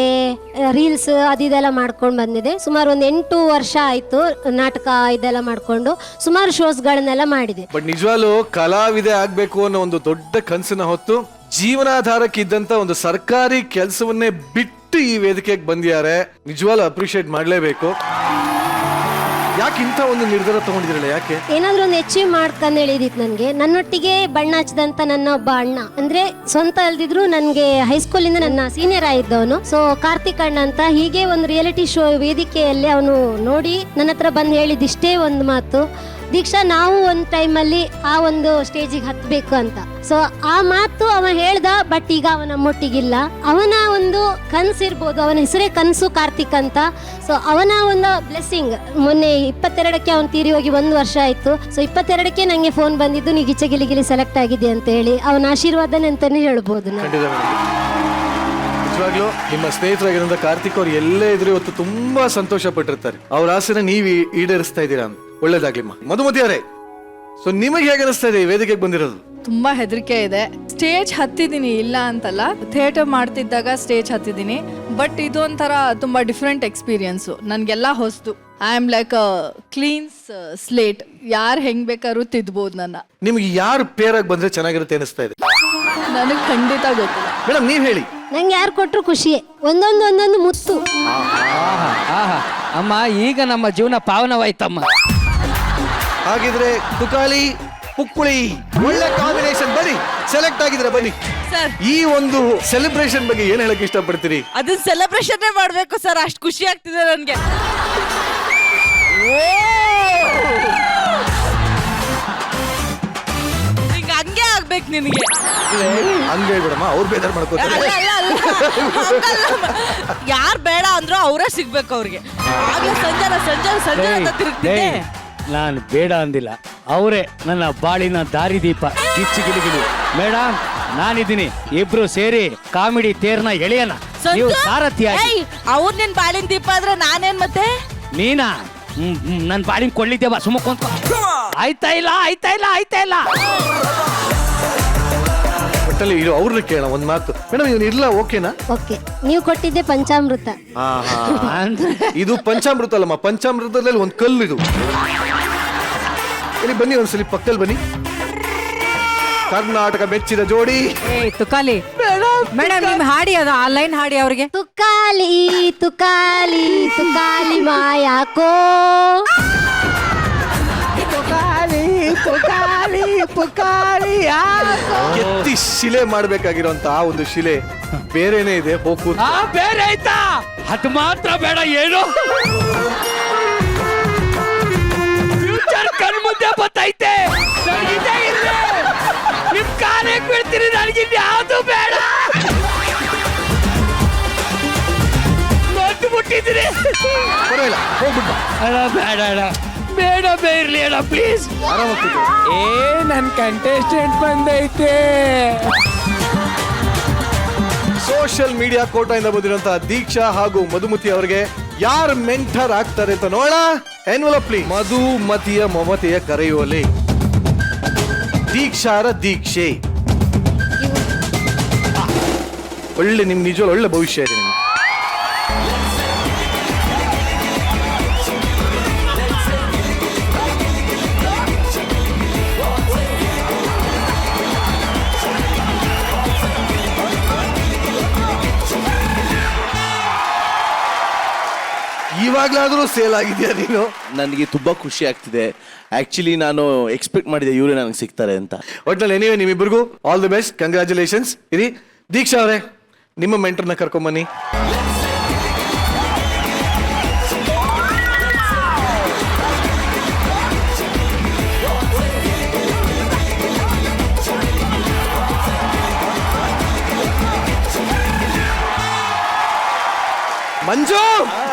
ರೀಲ್ಸ್ ಅದೆಲ್ಲ ಮಾಡ್ಕೊಂಡು ಬಂದಿದೆ. ಸುಮಾರು ಒಂದು 8 ವರ್ಷ ಆಯಿತು ನಾಟಕ ಇದೆಲ್ಲ ಮಾಡಿಕೊಂಡು ಸುಮಾರು ಶೋಸ್ಗಳನ್ನೆಲ್ಲ ಮಾಡಿದೆ. ಬಟ್ ನಿಜವಾಗ್ಲೂ ಕಲಾವಿದೆ ಆಗ್ಬೇಕು ಅನ್ನೋ ಒಂದು ದೊಡ್ಡ ಕನಸನ್ನ ಹೊತ್ತು ಜೀವನಾಧಾರಕ್ಕಿದ್ದಂತ ಒಂದು ಸರ್ಕಾರಿ ಕೆಲಸವನ್ನೇ ಬಿಟ್ಟು ಈ ವೇದಿಕೆಗೆ ಬಂದಿದ್ದಾರೆ. ನಿಜವಾಗ್ಲೂ ಅಪ್ರಿಷಿಯೇಟ್ ಮಾಡಲೇಬೇಕು. ಯಾಕೆ ಇಂಥ ಒಂದು ನಿರ್ಧಾರ ತಗೊಂಡಿದ್ರಲ್ಲ, ಯಾಕೆ? ಏನಾದ್ರೂ ಒಂದು ಅಚೀವ್ ಮಾಡ್ಕೊಂಡು ಹೇಳಿದಿತ್ತು ನನಗೆ. ನನ್ನೊಟ್ಟಿಗೆ ಬಣ್ಣ ಹಚ್ಚಿದಂತ ನನ್ನ ಒಬ್ಬ ಅಣ್ಣ, ಅಂದ್ರೆ ಸ್ವಂತ ಅಲ್ದಿದ್ರು ನನಗೆ ಹೈಸ್ಕೂಲಿಂದ ನನ್ನ ಸೀನಿಯರ್ ಆಗಿದ್ದವನು. ಸೊ ಕಾರ್ತಿಕ್ ಅಣ್ಣ ಅಂತ, ಹೀಗೆ ಒಂದು ರಿಯಾಲಿಟಿ ಶೋ ವೇದಿಕೆಯಲ್ಲಿ ಅವನು ನೋಡಿ ನನ್ನ ಹತ್ರ ಬಂದು ಹೇಳಿದಿಷ್ಟೇ ಒಂದು ಮಾತು, ದೀಕ್ಷಾ ನಾವು ಒಂದು ಟೈಮಲ್ಲಿ ಆ ಒಂದು ಸ್ಟೇಜಿಗೆ ಹತ್ತಬೇಕು ಅಂತ. ಸೊ ಆ ಮಾತು ಅವ ಹೇಳ್ದ. ಬಟ್ ಈಗ ಅವನ ನಮ್ಮೊಟ್ಟಿಗಿಲ್ಲ. ಅವನ ಒಂದು ಕನಸಿರ್ಬೋದು, ಅವನ ಹೆಸರೇ ಕನಸು ಕಾರ್ತಿಕ್ ಅಂತ. ಸೊ ಅವನ ಒಂದು ಬ್ಲೆಸ್ಸಿಂಗ್, ಮೊನ್ನೆ 22ಕ್ಕೆ ಅವನು ತೀರಿ ಹೋಗಿ 1 ವರ್ಷ ಆಯ್ತು. ಸೊ 22ಕ್ಕೆ ನಂಗೆ ಫೋನ್ ಬಂದಿದ್ದು, ನೀವು ಗಿಚ್ಚ ಗಿಲಿಗಿಲಿ ಸೆಲೆಕ್ಟ್ ಆಗಿದೆ ಅಂತ ಹೇಳಿ. ಅವನ ಆಶೀರ್ವಾದನೆ ಅಂತಾನೆ ಹೇಳ್ಬೋದು ನಾನು. ನಿಜವಾಗ್ಲೂ ನಿಮ್ಮ ಸ್ನೇಹಿತರಾಗಿರೋಂಥ ಕಾರ್ತಿಕ್ ಅವ್ರು ಎಲ್ಲೇ ಇದ್ರು ಇವತ್ತು ತುಂಬಾ ಸಂತೋಷ ಪಟ್ಟಿರ್ತಾರೆ. ಅವ್ರ ಆಸೆನ ನೀವು ಈಡೇರಿಸ್ತಾ ಇದ್ದೀರಾ ಅಂತ. ಒಳ್ಳೇದಾಗ್ಲಿಮ್ಮ. ಮಧುಮತಿ ಅವರೇ, ಸೊ ನಿಮಗೆ ಹೇಗೆ ಅನಿಸ್ತಾ ಇದೆ ವೇದಿಕೆಗೆ ಬಂದಿರೋದು? ತುಂಬಾ ಹೆದರಿಕೆ ಇದೆ. ಸ್ಟೇಜ್ ಹತ್ತಿದ್ದೀನಿ, ಇಲ್ಲ ಅಂತಲ್ಲ, ಥಿಯೇಟರ್ ಮಾಡ್ತಿದ್ದಾಗ ಸ್ಟೇಜ್ ಹತ್ತಿದ್ದೀನಿ. ಬಟ್ ಇದು ಒಂಥರ ತುಂಬಾ ಡಿಫ್ರೆಂಟ್ ಎಕ್ಸ್ಪೀರಿಯನ್ಸು, ನನಗೆಲ್ಲ ಹೊಸ್ತು. I am like cleanse slate, ಯಾರು ಹೆಂಗ್ ಬೇಕಾದ್ರೂ ತಿದ್ಬೋದು ನನ್ನ. ನಿಮ್ಗೆ ಯಾರು ಪೇರಾಗಿ ಬಂದ್ರೆ ಚೆನ್ನಾಗಿರುತ್ತೆ ಅನಿಸ್ತಾ ಇದೆ? ನನಗೆ ಖಂಡಿತ ಗೊತ್ತಿಲ್ಲ. ಮೇಡಮ್ ನೀವ್ ಹೇಳಿ. ನಂಗೆ ಯಾರು ಕೊಟ್ಟರು ಖುಷಿಯೇ, ಒಂದೊಂದು ಮುತ್ತು. ಅಮ್ಮ, ಈಗ ನಮ್ಮ ಜೀವನ ಪಾವನವಾಯ್ತಮ್ಮ. ಹಾಗಿದ್ರೆ ತುಕಾಲಿ ಪುಕ್ಕುಳಿ ಒಳ್ಳೆ ಕಾಂಬಿನೇಷನ್. ಬನ್ನಿ, ಸೆಲೆಕ್ಟ್ ಆಗಿದ್ರೆ ಬನ್ನಿ. ಈ ಒಂದು ಸೆಲೆಬ್ರೇಷನ್ ಬಗ್ಗೆ ಏನ್ ಹೇಳಕ್ ಇಷ್ಟಪಡ್ತೀರಿ? ಅದು ಸೆಲೆಬ್ರೇಷನ್ ಮಾಡ್ಬೇಕು ಸರ್, ಅಷ್ಟು ಖುಷಿ ಆಗ್ತಿದೆ ನನಗೆ. ಹಂಗೆ ಆಗ್ಬೇಕು ನಿನಗೆ. ಹಂಗೆ ಬಿಡಮ್ಮ, ಅವ್ರು ಬೇಜಾರು ಮಾಡ್ಕೋತಾರೆ. ಯಾರು ಬೇಡ ಅಂದ್ರೂ ಅವರೇ ಸಿಗ್ಬೇಕು ಅವ್ರಿಗೆ. ಆಗ್ಲೇ ಸಂಜೆ ಅಂತ ತಿರುಗ್ತಿದ್ದೆ. ನಾನು ಬೇಡ ಅಂದಿಲ್ಲ, ಅವರೇ ನನ್ನ ಬಾಳಿನ ದಾರಿದೀಪ. ಗಿಲಿಗಿಲಿ ಮೇಡಮ್, ನಾನಿದ್ದೀನಿ. ಇಬ್ರು ಸೇರಿ ಕಾಮಿಡಿ ತೇರ್ನ ಎಳೆಯನ. ನೀವು ಸಾರಥಿಯಾಗಿ. ಅವ್ರು ನಿನ್ ಬಾಳಿನ ದೀಪ ಆದ್ರೆ ನಾನೇನ್ ಮತ್ತೆ? ನೀನಾ? ನನ್ ಬಾಳಿನ ಕೊಳ್ಳಿದ್ದೇವ, ಸುಮ್ಮ ಕುಂತ್ಕೊ. ಆಯ್ತಾ ಇಲ್ಲ. ಒಟ್ಟಲ್ಲಿ ಇದು ಅವ್ರನ್ನ ಕೇಳ ಒಂದ್ ಮಾತು. ಮೇಡಮ್ ಇವನು ಇರ್ಲ, ಓಕೆನಾ? ಓಕೆ. ನೀವು ಕೊಟ್ಟಿದ್ದೆ ಪಂಚಾಮೃತ. ಇದು ಪಂಚಾಮೃತ ಅಲ್ಲಮ್ಮ, ಪಂಚಾಮೃತದಲ್ಲಿ ಒಂದು ಕಲ್ಲು ಇದು. ಇಲ್ಲಿ ಬನ್ನಿ, ಒಂದ್ಸಲಿ ಪಕ್ಕದಲ್ಲಿ ಬನ್ನಿ. ಕರ್ನಾಟಕ ಮೆಚ್ಚಿದ ಜೋಡಿ. ತುಕಾಲಿ ಮೇಡಮ್, ನಿಮ್ ಹಾಡಿ ಅದು ಆ ಲೈನ್ ಹಾಡಿ ಅವ್ರಿಗೆ. ತುಕಾಲಿ ತುಕಾಲಿ ತುಕಾಲಿ ಮಾಯಾಕೋ, ಎತ್ತಿ ಶಿಲೆ ಮಾಡ್ಬೇಕಾಗಿರೋಂತ ಆ ಒಂದು ಶಿಲೆ ಬೇರೆನೇ ಇದೆ. ಹೋಗು ಬೇರೆ ಆಯ್ತಾ? ಅದು ಮಾತ್ರ ಬೇಡ. ಏನು ಫ್ಯೂಚರ್ ಕಣ್ ಮುಂದೆ ಬತ್ತೈತೆ. ನಿಮ್ ಕಾಲಿಗೆ ಬೀಳ್ತೀನಿ, ನನಗಿನ್ ಯಾವ್ದು ಬೇಡ. ನೋಟ್ ಮುಟ್ಟಿದ್ರಿ. ಪರವಾಗಿಲ್ಲ, ಹೋಗ್ಬಿಟ್ಟು ಅಣ್ಣ ಬೇಡ ಅಣ್ಣ, ಬೇಡ ಬೇರ್ಲಿ ಅಣ್ಣ ಪ್ಲೀಸ್. ನನ್ ಕಂಟೆಸ್ಟೆಂಟ್ ಬಂದೈತೆ. ಸೋಷಿಯಲ್ ಮೀಡಿಯಾ ಕೋಟಾಯಿಂದ ಬಂದಿರುವಂತಹ ದೀಕ್ಷಾ ಹಾಗೂ ಮಧುಮತಿ ಅವರಿಗೆ ಯಾರು ಮೆಂಟರ್ ಆಗ್ತಾರೆ ಅಂತ ನೋಡ. ಎನ್ವಲಪ್ಲಿ ಮಧುಮತಿಯ ಮಮತೆಯ ಕರೆಯುವಲ್ಲಿ ದೀಕ್ಷಾರ ದೀಕ್ಷೆ. ಒಳ್ಳೆ ನಿಮ್ ನಿಜವಾಗ್ಲೂ ಒಳ್ಳೆ ಭವಿಷ್ಯ ಇದೆ ನಿಮ್ಗೆ. ಇವಾಗ್ಲಾದ್ರೂ ಸೇಲ್ ಆಗಿದ್ಯಾ ನೀನು? ನನಗೆ ತುಂಬಾ ಖುಷಿ ಆಗ್ತಿದೆ. ಆಕ್ಚುಲಿ ನಾನು ಎಕ್ಸ್ಪೆಕ್ಟ್ ಮಾಡಿದೆ ಇವರೇ ನನಗೆ ಸಿಗ್ತಾರೆ ಅಂತ. ಒಟ್ನಲ್ಲಿ ಎನಿವೆ ನಿಮ್ಮಿಬ್ಬರಿಗೂ ಆಲ್ ದಿ ಬೆಸ್ಟ್, ಕಂಗ್ರ್ಯಾಚುಲೇಷನ್ಸ್. ಇರಿ ದೀಕ್ಷಾ ಅವರೇ, ನಿಮ್ಮ ಮೆಂಟರ್ನ ಕರ್ಕೊಂಬನ್ನಿ. Manju,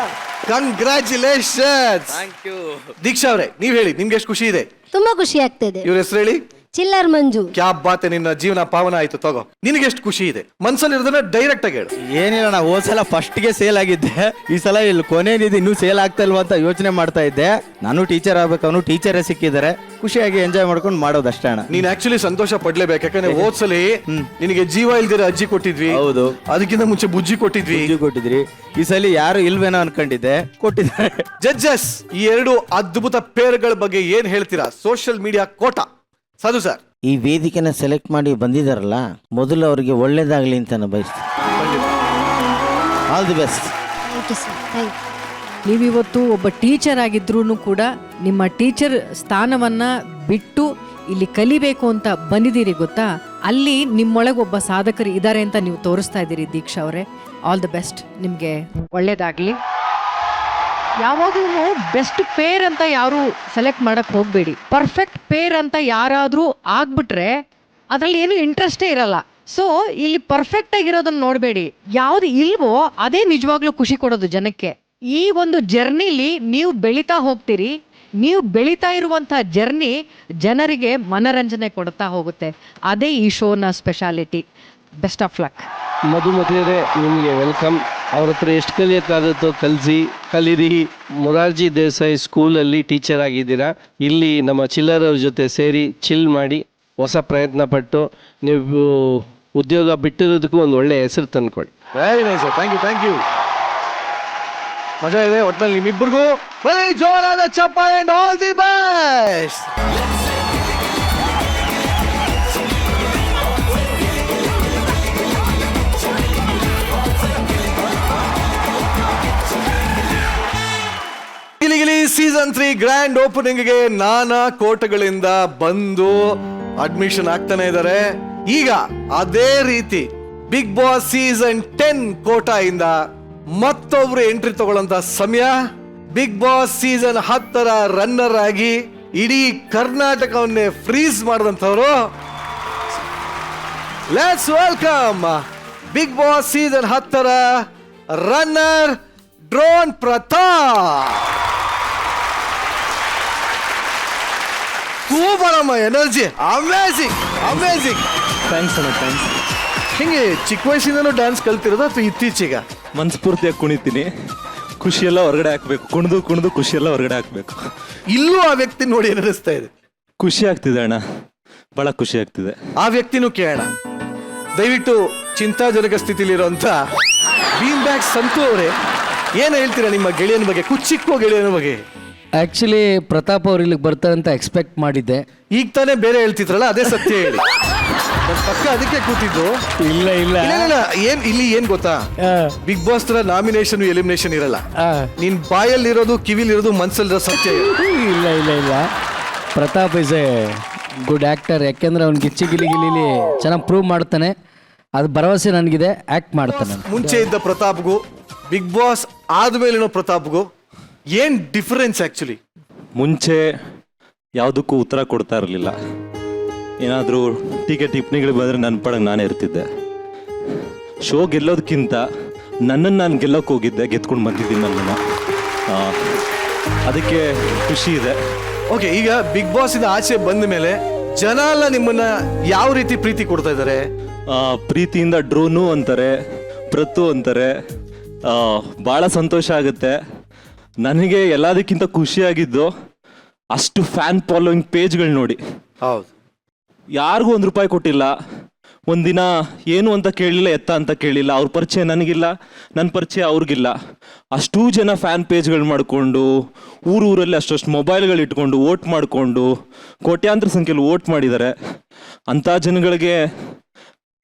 congratulations. Thank you. Deeksha ಅವರೇ, ನೀವ್ ಹೇಳಿ, ನಿಮ್ಗೆ ಎಷ್ಟು ಖುಷಿ ಇದೆ? ತುಂಬಾ ಖುಷಿ ಆಗ್ತಿದೆ. ಇವ್ರ ಹೆಸರು ಹೇಳಿ. ಚಿಲ್ಲರ್ ಮಂಜು. ಕ್ಯಾ ಬಾತೆ, ನಿನ್ನ ಜೀವನ ಪಾವನ ಆಯ್ತು. ತಗೋ, ನಿನಗೆ ಎಷ್ಟು ಖುಷಿ ಇದೆ ಮನ್ಸಲ್ಲಿ ಇರೋದನ್ನ ಡೈರೆಕ್ಟ್ ಆಗಿ ಹೇಳು. ಏನಿಲ್ಲ, ನಾ ಹೋದ್ಸಲ ಫಸ್ಟ್ಗೆ ಸೇಲ್ ಆಗಿದ್ದೆ, ಈ ಸಲ ಇಲ್ಲಿ ಕೊನೆಯದಿದೆ ಇನ್ನೂ ಸೇಲ್ ಆಗ್ತಾ ಇಲ್ವಾ ಅಂತ ಯೋಚನೆ ಮಾಡ್ತಾ ಇದ್ದೆ. ನಾನು ಟೀಚರ್ ಆಗ್ಬೇಕು, ಅವನು ಟೀಚರೇ ಸಿಕ್ಕಿದ್ದಾರೆ, ಖುಷಿಯಾಗಿ ಎಂಜಾಯ್ ಮಾಡ್ಕೊಂಡು ಮಾಡೋದಷ್ಟೇ ಅಣ್ಣ. ನೀನ್ ಆಕ್ಚುಲಿ ಸಂತೋಷ ಪಡ್ಲೇಬೇಕು, ಯಾಕಂದ್ರೆ ಹೋದ್ಸಲಿ ನಿನಗೆ ಜೀವ ಇಲ್ದಿರ ಅಜ್ಜಿ ಕೊಟ್ಟಿದ್ವಿ. ಹೌದು, ಅದಕ್ಕಿಂತ ಮುಂಚೆ ಬುಜ್ಜಿ ಕೊಟ್ಟಿದ್ರಿ. ಈ ಸಲ ಯಾರು ಇಲ್ವೇನೋ ಅನ್ಕೊಂಡಿದ್ದೆ, ಕೊಟ್ಟಿದ್ದಾರೆ. ಜಡ್ಜಸ್, ಈ ಎರಡು ಅದ್ಭುತ ಪೇರ್ಗಳ ಬಗ್ಗೆ ಏನ್ ಹೇಳ್ತೀರಾ? ಸೋಷಿಯಲ್ ಮೀಡಿಯಾ ಕೋಟ ಸಾಧು ಸರ್, ಈ ವೇದಿಕೆನ ಸೆಲೆಕ್ಟ್ ಮಾಡಿ ಬಂದಿದಾರಲ್ಲ, ಮೊದಲು ಅವರಿಗೆ ಒಳ್ಳೇದಾಗ್ಲಿ ಅಂತ ನಾನು ಬಯಸ್ತೀನಿ. All the best. Thank you sir, thank you. ನೀವಿವತ್ತು ಒಬ್ಬ ಟೀಚರ್ ಆಗಿದ್ರೂ ಕೂಡ ನಿಮ್ಮ ಟೀಚರ್ ಸ್ಥಾನವನ್ನ ಬಿಟ್ಟು ಇಲ್ಲಿ ಕಲಿಬೇಕು ಅಂತ ಬಂದಿದ್ದೀರಿ ಗೊತ್ತಾ? ಅಲ್ಲಿ ನಿಮ್ಮೊಳಗೆ ಒಬ್ಬ ಸಾಧಕರು ಇದ್ದಾರೆ ಅಂತ ನೀವು ತೋರಿಸ್ತಾ ಇದ್ದೀರಿ. ದೀಕ್ಷಾ ಅವರೇ, ಆಲ್ ದ ಬೆಸ್ಟ್, ನಿಮಗೆ ಒಳ್ಳೇದಾಗಲಿ. ಯಾವಾಗಲೂ ಬೆಸ್ಟ್ ಪೇರ್ ಅಂತ ಯಾರು ಸೆಲೆಕ್ಟ್ ಮಾಡಕ್ ಹೋಗಬೇಡಿ. ಪರ್ಫೆಕ್ಟ್ ಪೇರ್ ಅಂತ ಯಾರಾದರೂ ಆಗ್ಬಿಟ್ರೆ ಅದರಲ್ಲಿ ಏನು ಇಂಟ್ರೆಸ್ಟೇ ಇರಲ್ಲ. ಸೊ ಇಲ್ಲಿ ಪರ್ಫೆಕ್ಟ್ ಆಗಿರೋದನ್ನ ನೋಡಬೇಡಿ, ಯಾವ್ದು ಇಲ್ವೋ ಅದೇ ನಿಜವಾಗ್ಲೂ ಖುಷಿ ಕೊಡೋದು ಜನಕ್ಕೆ. ಈ ಒಂದು ಜರ್ನಿಲಿ ನೀವು ಬೆಳೀತಾ ಹೋಗ್ತೀರಿ. ನೀವು ಬೆಳೀತಾ ಇರುವಂಥ ಜರ್ನಿ ಜನರಿಗೆ ಮನರಂಜನೆ ಕೊಡ್ತಾ ಹೋಗುತ್ತೆ. ಅದೇ ಈ ಶೋನ ಸ್ಪೆಷಾಲಿಟಿ. Best of luck. ಮಧುಮತಿಯರೇ, ನಿಮಗೆ ವೆಲ್ಕಮ್. ಅವ್ರ ಹತ್ರ ಎಷ್ಟು ಕಲಿಯೋಕ್ಕಾಗುತ್ತೋ ಕಲೀರಿ. ಮೊರಾರ್ಜಿ ದೇಸಾಯಿ ಸ್ಕೂಲಲ್ಲಿ ಟೀಚರ್ ಆಗಿದ್ದೀರಾ. ಇಲ್ಲಿ ನಮ್ಮ ಚಿಲ್ಲರವ್ರ ಜೊತೆ ಸೇರಿ ಚಿಲ್ ಮಾಡಿ ಹೊಸ ಪ್ರಯತ್ನ ಪಟ್ಟು ನೀವು ಉದ್ಯೋಗ ಬಿಟ್ಟಿರೋದಕ್ಕೂ ಒಂದು ಒಳ್ಳೆ ಹೆಸರು ತಂದ್ಕೊಡಿ. Very nice sir, thank you. ಮಜಾ ಇದೆ ಒಟ್ನಲ್ಲಿ ನಿಮ್ಮಿಬ್ಬರಿಗೂ. ಜೋರಾದ ಚಪ್ಪಾಳೆ and all the best. Giligili season 3 grand ಓಪನಿಂಗ್ಗೆ ನಾನಾ ಕೋಟಗಳಿಂದ ಬಂದು ಅಡ್ಮಿಷನ್ ಆಗ್ತಾನೆ ಇದ್ದಾರೆ. ಈಗ ಅದೇ ರೀತಿ ಬಿಗ್ ಬಾಸ್ ಸೀಸನ್ 10 ಕೋಟಾ ಇಂದ ಮತ್ತೊಬ್ರು ಎಂಟ್ರಿ ತಗೊಳ್ಳಂತ ಸಮಯ. ಬಿಗ್ ಬಾಸ್ ಸೀಸನ್ 10ರ ರನ್ನರ್ ಆಗಿ ಇಡೀ ಕರ್ನಾಟಕವನ್ನೇ ಫ್ರೀಸ್ ಮಾಡಿದಂಥವ್ರು. Let's welcome Bigg Boss season 10ರ ರನ್ನರ್ ಡ್ರೋನ್ ಪ್ರತಾಪ್. ಸೂಪರಮ್ಮ, ಎನರ್ಜಿ ಅಮೇಜಿಂಗ್. ಥ್ಯಾಂಕ್ಸ್ ಅಣ್ಣ, ಥ್ಯಾಂಕ್ಸ್. ಹಿಂಗೆ ಚಿಕ್ಕ ವಯಸ್ಸಿಂದನೂ ಡ್ಯಾನ್ಸ್ ಕಲ್ತಿರೋದು ಅಥವಾ ಇತ್ತೀಚೆಗ? ಮನಸ್ಫೂರ್ತಿಯಾಗಿ ಕುಣಿತೀನಿ, ಖುಷಿಯೆಲ್ಲ ಹೊರಗಡೆ ಹಾಕ್ಬೇಕು, ಕುಣಿದು ಖುಷಿಯೆಲ್ಲ ಹೊರಗಡೆ ಹಾಕ್ಬೇಕು. ಇಲ್ಲೂ ಆ ವ್ಯಕ್ತಿ ನೋಡಿ ಏನು ಅನಿಸ್ತಾ ಇದೆ? ಖುಷಿ ಆಗ್ತಿದೆ ಅಣ್ಣ, ಬಹಳ ಖುಷಿ ಆಗ್ತಿದೆ. ಆ ವ್ಯಕ್ತಿನೂ ಕೇಳೋಣ. ದಯವಿಟ್ಟು ಚಿಂತಾಜನಕ ಸ್ಥಿತಿಲಿರುವಂತ ಬೀನ್ ಬ್ಯಾಗ್ ಸಂತು ಅವರೇ, ಏನು ಹೇಳ್ತೀರಾ ನಿಮ್ಮ ಗೆಳೆಯನ ಬಗ್ಗೆ, ಕುಚ್ಚಿಕ್ಕೋ ಗೆಳೆಯನ ಬಗ್ಗೆ? ಆ್ಯಕ್ಚುಲಿ ಪ್ರತಾಪ್ ಅವ್ರು ಇಲ್ಲಿಗೆ ಬರ್ತಾರೆ ಅಂತ ಎಕ್ಸ್ಪೆಕ್ಟ್ ಮಾಡಿದ್ದೆ. ಈಗ ತಾನೇ ಬೇರೆ ಹೇಳ್ತಿದ್ರಲ್ಲ, ಅದೇ ಸತ್ಯ ಹೇಳಿ. ನನ್ ಪಕ್ಕ ಅದಕ್ಕೆ ಕೂತಿದ್ದು. ಇಲ್ಲ ಏನ್ ಇಲ್ಲಿ ಏನ್ ಗೊತ್ತಾ, ಬಿಗ್ ಬಾಸ್ ತರ ನಾಮಿನೇಷನ್ ಎಲಿಮಿನೇಷನ್ ಇರಲ್ಲ. ನಿನ್ ಬಾಯಲ್ಲಿರೋದು ಕಿವಿಲಿರೋದು ಮನ್ಸಲ್ಲಿರೋ ಸತ್ಯ. ಇಲ್ಲ Pratap is A good actor. ಯಾಕೆಂದ್ರೆ ಅವ್ನು ಗಿಲಿಗಿಲಿ ಚೆನ್ನಾಗಿ ಪ್ರೂವ್ ಮಾಡ್ತಾನೆ, ಅದು ಭರವಸೆ ನನಗಿದೆ. ಆ್ಯಕ್ಟ್ ಮಾಡ್ತಾನೆ. ಮುಂಚೆ ಇದ್ದ ಪ್ರತಾಪ್ಗೂ ಬಿಗ್ ಬಾಸ್ ಆದ್ಮೇಲಿನೋ ಪ್ರತಾಪ್ಗೂ ಏನ್ ಡಿಫರೆನ್ಸ್ ಆಕ್ಚುಲಿ? ಮುಂಚೆ ಯಾವುದಕ್ಕೂ ಉತ್ತರ ಕೊಡ್ತಾ ಇರಲಿಲ್ಲ. ಏನಾದರೂ ಟೀಕೆ ಟಿಪ್ಪಣಿಗಳು ಬಂದರೆ ನನ್ನ ಪಡಗೆ ನಾನೇ ಇರ್ತಿದ್ದೆ. ಶೋ ಗೆಲ್ಲೋದಕ್ಕಿಂತ ನನ್ನನ್ನು ನಾನು ಗೆಲ್ಲೋಕೆ ಹೋಗಿದ್ದೆ, ಗೆದ್ಕೊಂಡು ಬಂದಿದ್ದೀನಿ ನನ್ನನ್ನು. ಅದಕ್ಕೆ ಖುಷಿ ಇದೆ. ಓಕೆ, ಈಗ ಬಿಗ್ ಬಾಸ್ ಇಂದ ಆಚೆ ಬಂದ ಮೇಲೆ ಜನ ಎಲ್ಲ ನಿಮ್ಮನ್ನ ಯಾವ ರೀತಿ ಪ್ರೀತಿ ಕೊಡ್ತಾ ಇದ್ದಾರೆ? ಪ್ರೀತಿಯಿಂದ ಡ್ರೋನು ಅಂತಾರೆ, ಪ್ರತು ಅಂತಾರೆ. ಭಾಳ ಸಂತೋಷ ಆಗುತ್ತೆ. ನನಗೆ ಎಲ್ಲದಕ್ಕಿಂತ ಖುಷಿಯಾಗಿದ್ದು ಅಷ್ಟು ಫ್ಯಾನ್ ಫಾಲೋಯಿಂಗ್ ಪೇಜ್ಗಳು ನೋಡಿ. ಹೌದು, ಯಾರಿಗೂ ₹1 ಕೊಟ್ಟಿಲ್ಲ. ಒಂದಿನ ಏನು ಅಂತ ಕೇಳಲಿಲ್ಲ, ಎತ್ತ ಅಂತ ಕೇಳಿಲ್ಲ. ಅವ್ರ ಪರಿಚಯ ನನಗಿಲ್ಲ, ನನ್ನ ಪರಿಚಯ ಅವ್ರಿಗಿಲ್ಲ. ಅಷ್ಟೂ ಜನ ಫ್ಯಾನ್ ಪೇಜ್ಗಳು ಮಾಡಿಕೊಂಡು ಊರಲ್ಲಿ ಅಷ್ಟು ಮೊಬೈಲ್ಗಳು ಇಟ್ಕೊಂಡು ವೋಟ್ ಮಾಡಿಕೊಂಡು ಕೋಟ್ಯಾಂತರ ಸಂಖ್ಯೆಯಲ್ಲಿ ವೋಟ್ ಮಾಡಿದ್ದಾರೆ. ಅಂಥ ಜನಗಳಿಗೆ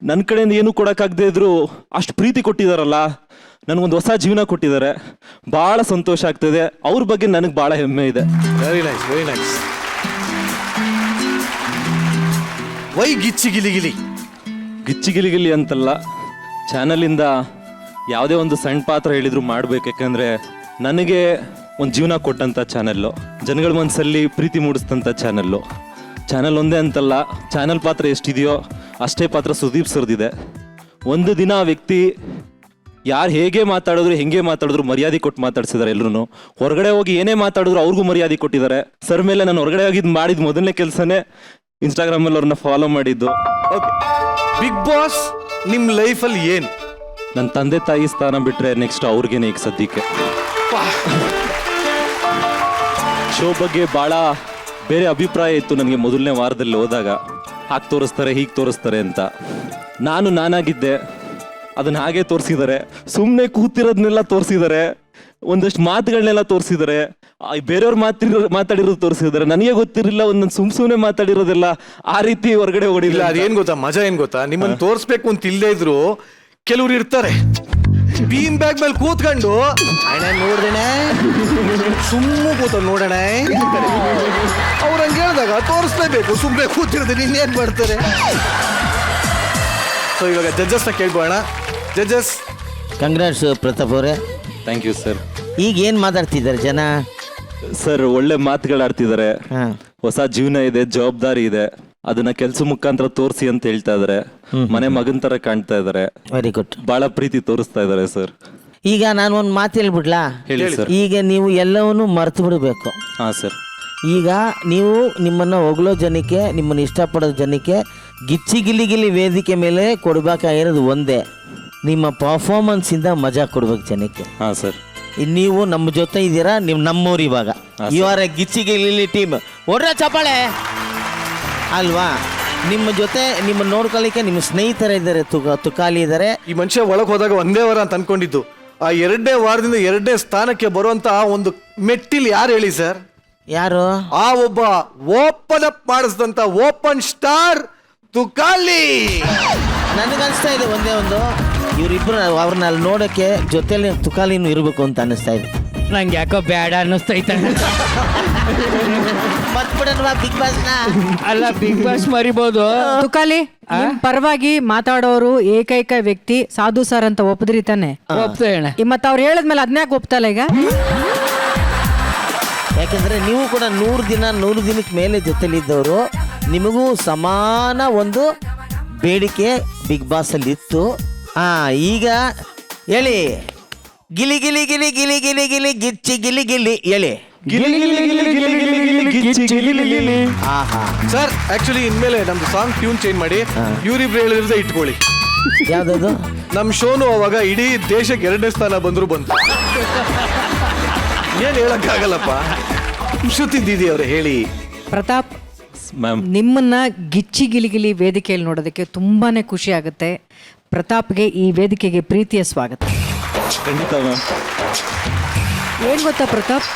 ನನ್ನ ಕಡೆಯಿಂದ ಏನೂ ಕೊಡೋಕ್ಕಾಗದೇ ಇದ್ರು ಅಷ್ಟು ಪ್ರೀತಿ ಕೊಟ್ಟಿದ್ದಾರಲ್ಲ, ನನಗೊಂದು ಹೊಸ ಜೀವನ ಕೊಟ್ಟಿದ್ದಾರೆ. ಭಾಳ ಸಂತೋಷ ಆಗ್ತದೆ. ಅವ್ರ ಬಗ್ಗೆ ನನಗೆ ಭಾಳ ಹೆಮ್ಮೆ ಇದೆ. Very nice, very nice. Why Gicchi Gili Gili ಅಂತಲ್ಲ, ಚಾನಲಿಂದ ಯಾವುದೇ ಒಂದು ಸಣ್ಣ ಪಾತ್ರ ಹೇಳಿದ್ರು ಮಾಡಬೇಕು. ಯಾಕಂದರೆ ನನಗೆ ಒಂದು ಜೀವನ ಕೊಟ್ಟಂಥ ಚಾನಲ್ಲು, ಜನಗಳ ಮನಸ್ಸಲ್ಲಿ ಪ್ರೀತಿ ಮೂಡಿಸ್ತಂಥ ಚಾನಲ್ ಒಂದೇ ಅಂತಲ್ಲ, ಚಾನಲ್ ಪಾತ್ರ ಎಷ್ಟಿದೆಯೋ ಅಷ್ಟೇ ಪಾತ್ರ ಸುದೀಪ್ ಸರ್ದಿದೆ. ಒಂದು ದಿನ ಆ ವ್ಯಕ್ತಿ ಯಾರು ಹೇಗೆ ಮಾತಾಡಿದ್ರು ಹೆಂಗೆ ಮಾತಾಡಿದ್ರು ಮರ್ಯಾದೆ ಕೊಟ್ಟು ಮಾತಾಡ್ಸಿದ್ದಾರೆ. ಎಲ್ಲರೂ ಹೊರಗಡೆ ಹೋಗಿ ಏನೇ ಮಾತಾಡಿದ್ರು ಅವ್ರಿಗೂ ಮರ್ಯಾದೆ ಕೊಟ್ಟಿದ್ದಾರೆ. ಸರ್ ಮೇಲೆ ನಾನು ಹೊರಗಡೆ ಹೋಗಿದ್ದು ಮಾಡಿದ ಮೊದಲನೇ ಕೆಲಸನೇ ಇನ್ಸ್ಟಾಗ್ರಾಮಲ್ಲಿ ಅವ್ರನ್ನ ಫಾಲೋ ಮಾಡಿದ್ದು. ಓಕೆ, ಬಿಗ್ ಬಾಸ್ ನಿಮ್ಮ ಲೈಫಲ್ಲಿ ಏನು? ನನ್ನ ತಂದೆ ತಾಯಿ ಸ್ಥಾನ ಬಿಟ್ಟರೆ ನೆಕ್ಸ್ಟ್ ಅವ್ರಿಗೇನೆ ಈಗ ಸದ್ಯಕ್ಕೆ. ಶೋ ಬಗ್ಗೆ ಭಾಳ ಬೇರೆ ಅಭಿಪ್ರಾಯ ಇತ್ತು ನನಗೆ ಮೊದಲನೇ ವಾರದಲ್ಲಿ ಹೋದಾಗ. ಹಾಗೆ ತೋರಿಸ್ತಾರೆ, ಹೀಗೆ ತೋರಿಸ್ತಾರೆ ಅಂತ. ನಾನಾಗಿದ್ದೆ, ಅದನ್ನ ಹಾಗೆ ತೋರಿಸಿದ್ದಾರೆ. ಸುಮ್ಮನೆ ಕೂತಿರೋದನ್ನೆಲ್ಲ ತೋರಿಸಿದ್ದಾರೆ, ಒಂದಷ್ಟು ಮಾತುಗಳನ್ನೆಲ್ಲ ತೋರಿಸಿದ್ದಾರೆ, ಬೇರೆಯವ್ರು ಮಾತಾಡಿರೋದು ತೋರಿಸಿದ್ದಾರೆ. ನನಗೆ ಗೊತ್ತಿರಲಿಲ್ಲ, ಒಂದೊಂದು ಸುಮ್ಮನೆ ಮಾತಾಡಿರೋದೆಲ್ಲ ಆ ರೀತಿ ಹೊರಗಡೆ ಇಲ್ಲ, ಓಡಿಲ್ಲ. ಅದೇನ್ ಗೊತ್ತಾ, ಮಜಾ ಏನ್ ಗೊತ್ತಾ, ನಿಮ್ಮನ್ನ ತೋರಿಸ್ಬೇಕು ಅಂತ ಇಲ್ಲದೆ ಇದ್ರು ಕೆಲವ್ರು ಇರ್ತಾರೆ ಬೀನ್ ಬ್ಯಾಗ್ ಮೇಲೆ ಕೂತ್ಕೊಂಡು ನೋಡ್ದೇನೆ ಸುಮ್ಮನೆ ಕೂತ ನೋಡೋಣ ಅವ್ರು ಹಂಗೆ ಹೇಳಿದಾಗ ತೋರಿಸ್ಲೇಬೇಕು. ಸುಮ್ಮನೆ ಕೂತಿರೋದು ಇನ್ನೇನ್ ಮಾಡ್ತಾರೆ. ಸೊ ಇವಾಗ ಜಡ್ಜಸ್ನ ಕೇಳ್ಬೋಣ. ಜಡ್ಜಸ್, ಕಂಗ್ರಾಟ್ಸ್ ಪ್ರತಾಪ್ ಅವರೇ. Thank you sir. ಈಗ ಏನು ಮಾತಾಡ್ತಿದ್ದಾರೆ ಜನ? ಸರ್ ಒಳ್ಳೆ ಮಾತುಗಳಾಡ್ತಿದ್ದಾರೆ. ಹೊಸ ಜೀವನ ಇದೆ, ಜವಾಬ್ದಾರಿ ಇದೆ, ಅದನ್ನ ಕೆಲಸ ಮುಖಾಂತರ ತೋರಿಸಿ ಅಂತ ಹೇಳ್ತಾ ಇದಾರೆ. ಮನೆ ಮಗನ್ ತರ ಕಾಣ್ತಾ ಇದಾರೆ. Very good. ಬಹಳ ಪ್ರೀತಿ ತೋರಿಸ್ತಾ ಇದಾರೆ ಸರ್. ಈಗ ನಾನು ಒಂದು ಮಾತು ಹೇಳ್ಬಿಡ್ಲಾ? ಹೇಳಿ ಸರ್. ಈಗ ನೀವು ಎಲ್ಲವನ್ನೂ ಮರ್ತು ಬಿಡಬೇಕು. ಹಾ ಸರ್. ಈಗ ನೀವು ನಿಮ್ಮನ್ನು ಹೊಗಳೋ ಜನಕ್ಕೆ, ನಿಮ್ಮನ್ನು ಇಷ್ಟಪಡೋ ಜನಕ್ಕೆ ಗಿಚ್ಚಿ ಗಿಲಿ ವೇದಿಕೆ ಮೇಲೆ ಕೊಡ್ಬೇಕಾಗಿರೋದು ಒಂದೇ, ನಿಮ್ಮ ಪರ್ಫಾರ್ಮೆನ್ಸಿಂದ ಮಜಾ ಕೊಡ್ಬೇಕು ಜನಕ್ಕೆ. ಹಾ ಸರ್. ನೀವು ನಮ್ಮ ಜೊತೆ ಇದ್ದೀರಾ, ನೀವು ನಮ್ಮವ್ರು. ಇವಾಗ ಇವಾರ ಗಿಚ್ಚಿ ಗಿಲಿ ಟೀಮ್ ಓಡ್ರ ಚಪ್ಪಾಳೆ ಅಲ್ವಾ? ನಿಮ್ಮ ಜೊತೆ ನಿಮ್ಮ ನೋಡ್ಕೊಳ್ಳಿಕ್ಕೆ ನಿಮ್ಮ ಸ್ನೇಹಿತರ ಇದ್ದಾರೆ, ತುಕಾಲಿ ಇದ್ದಾರೆ. ಈ ಮನುಷ್ಯ ಒಳಗೆ ಹೋದಾಗ ಒಂದೇ ವಾರ ಅಂತ ಅನ್ಕೊಂಡಿದ್ದು, ಆ 2ನೇ ವಾರದಿಂದ 2ನೇ ಸ್ಥಾನಕ್ಕೆ ಬರುವಂತ ಒಂದು ಮೆಟ್ಟಿಲ್ ಯಾರು ಹೇಳಿ ಸರ್? ಯಾರು? ಆ ಒಬ್ಬ ಓಪನ್ ಅಪ್ ಮಾಡಿಸಿದಂತ ಓಪನ್ ಸ್ಟಾರ್ ತುಕಾಲಿ. ನನಗನ್ಸ್ತಾ ಇದೆ ಒಂದೇ ಒಂದು, ಇವರಿಬ್ರು ಅವ್ರನ್ನ ಅಲ್ಲಿ ನೋಡೋಕ್ಕೆ ಜೊತೆಲಿ ತುಕಾಲಿನೂ ಇರಬೇಕು ಅಂತ ಅನ್ನಿಸ್ತಾ ಇದೆ. ನಂಗೆ ಯಾಕೋ ಬೇಡ ಅನ್ನಿಸ್ತೈತೆ. ಬಿಗ್ ಬಾಸ್ ಅಲ್ಲ, ಬಿಗ್ ಬಾಸ್ ಮರಿಬೋದು. ತುಕಾಲಿ, ನಿಮ್ ಪರವಾಗಿ ಮಾತಾಡೋರು ಏಕೈಕ ವ್ಯಕ್ತಿ ಸಾಧು ಸರ್ ಅಂತ ಒಪ್ಪದ್ರಿ ತಾನೆ? ಒಪ್ತೇನೆ. ಮತ್ತ ಅವ್ರು ಹೇಳದ್ಮೇಲೆ ಅದನ್ಯಾಕೆ ಒಪ್ತಲ್ಲ ಈಗ? ಯಾಕೆಂದ್ರೆ ನೀವು ಕೂಡ 100 ದಿನಕ್ಕೆ ಮೇಲೆ ಜೊತೆಲಿದ್ದವರು, ನಿಮಗೂ ಸಮಾನ ಒಂದು ಬೇಡಿಕೆ ಬಿಗ್ ಬಾಸ್ ಅಲ್ಲಿ ಇತ್ತು. ಈಗ ಹೇಳಿ, ಗಿಲಿ ಗಿಲಿ ಗಿಲಿ ಗಿಲಿ ಗಿಲಿ ಗಿಲಿ ಗಿಚ್ಚಿ ಗಿಲಿ ಗಿಲಿ ಹೇಳಿ. ಸರ್ ಆಕ್ಚುಲಿ ಇನ್ಮೇಲೆ ನಮ್ದು ಸಾಂಗ್ ಟ್ಯೂನ್ ಚೇಂಜ್ ಮಾಡಿ ಇವರಿಬ್ರು ಹೇಳಿದ್ರೆ ಇಟ್ಕೊಳ್ಳಿ. ಯಾವ್ದದು? ನಮ್ ಶೋನು ಅವಾಗ ಇಡೀ ದೇಶಕ್ಕೆ 2ನೇ ಸ್ಥಾನ ಬಂದ್ರು ಬಂತು. ಏನ್ ಹೇಳಕ್ಕಾಗಲ್ಲಪ್ಪ. ಶ್ರುತಿ ದೀದಿ ಅವರೇ ಹೇಳಿ. ಪ್ರತಾಪ್, ಮ್ಯಾಮ್, ನಿಮ್ಮನ್ನ ಗಿಚ್ಚಿ ಗಿಲಿಗಿಲಿ ವೇದಿಕೆಯಲ್ಲಿ ನೋಡೋದಕ್ಕೆ ತುಂಬಾನೇ ಖುಷಿ ಆಗುತ್ತೆ. ಪ್ರತಾಪ್ಗೆ ಈ ವೇದಿಕೆಗೆ ಪ್ರೀತಿಯ ಸ್ವಾಗತ. ಖಂಡಿತ ಮ್ಯಾಮ್. ಏನ್ ಗೊತ್ತಾ ಪ್ರತಾಪ್,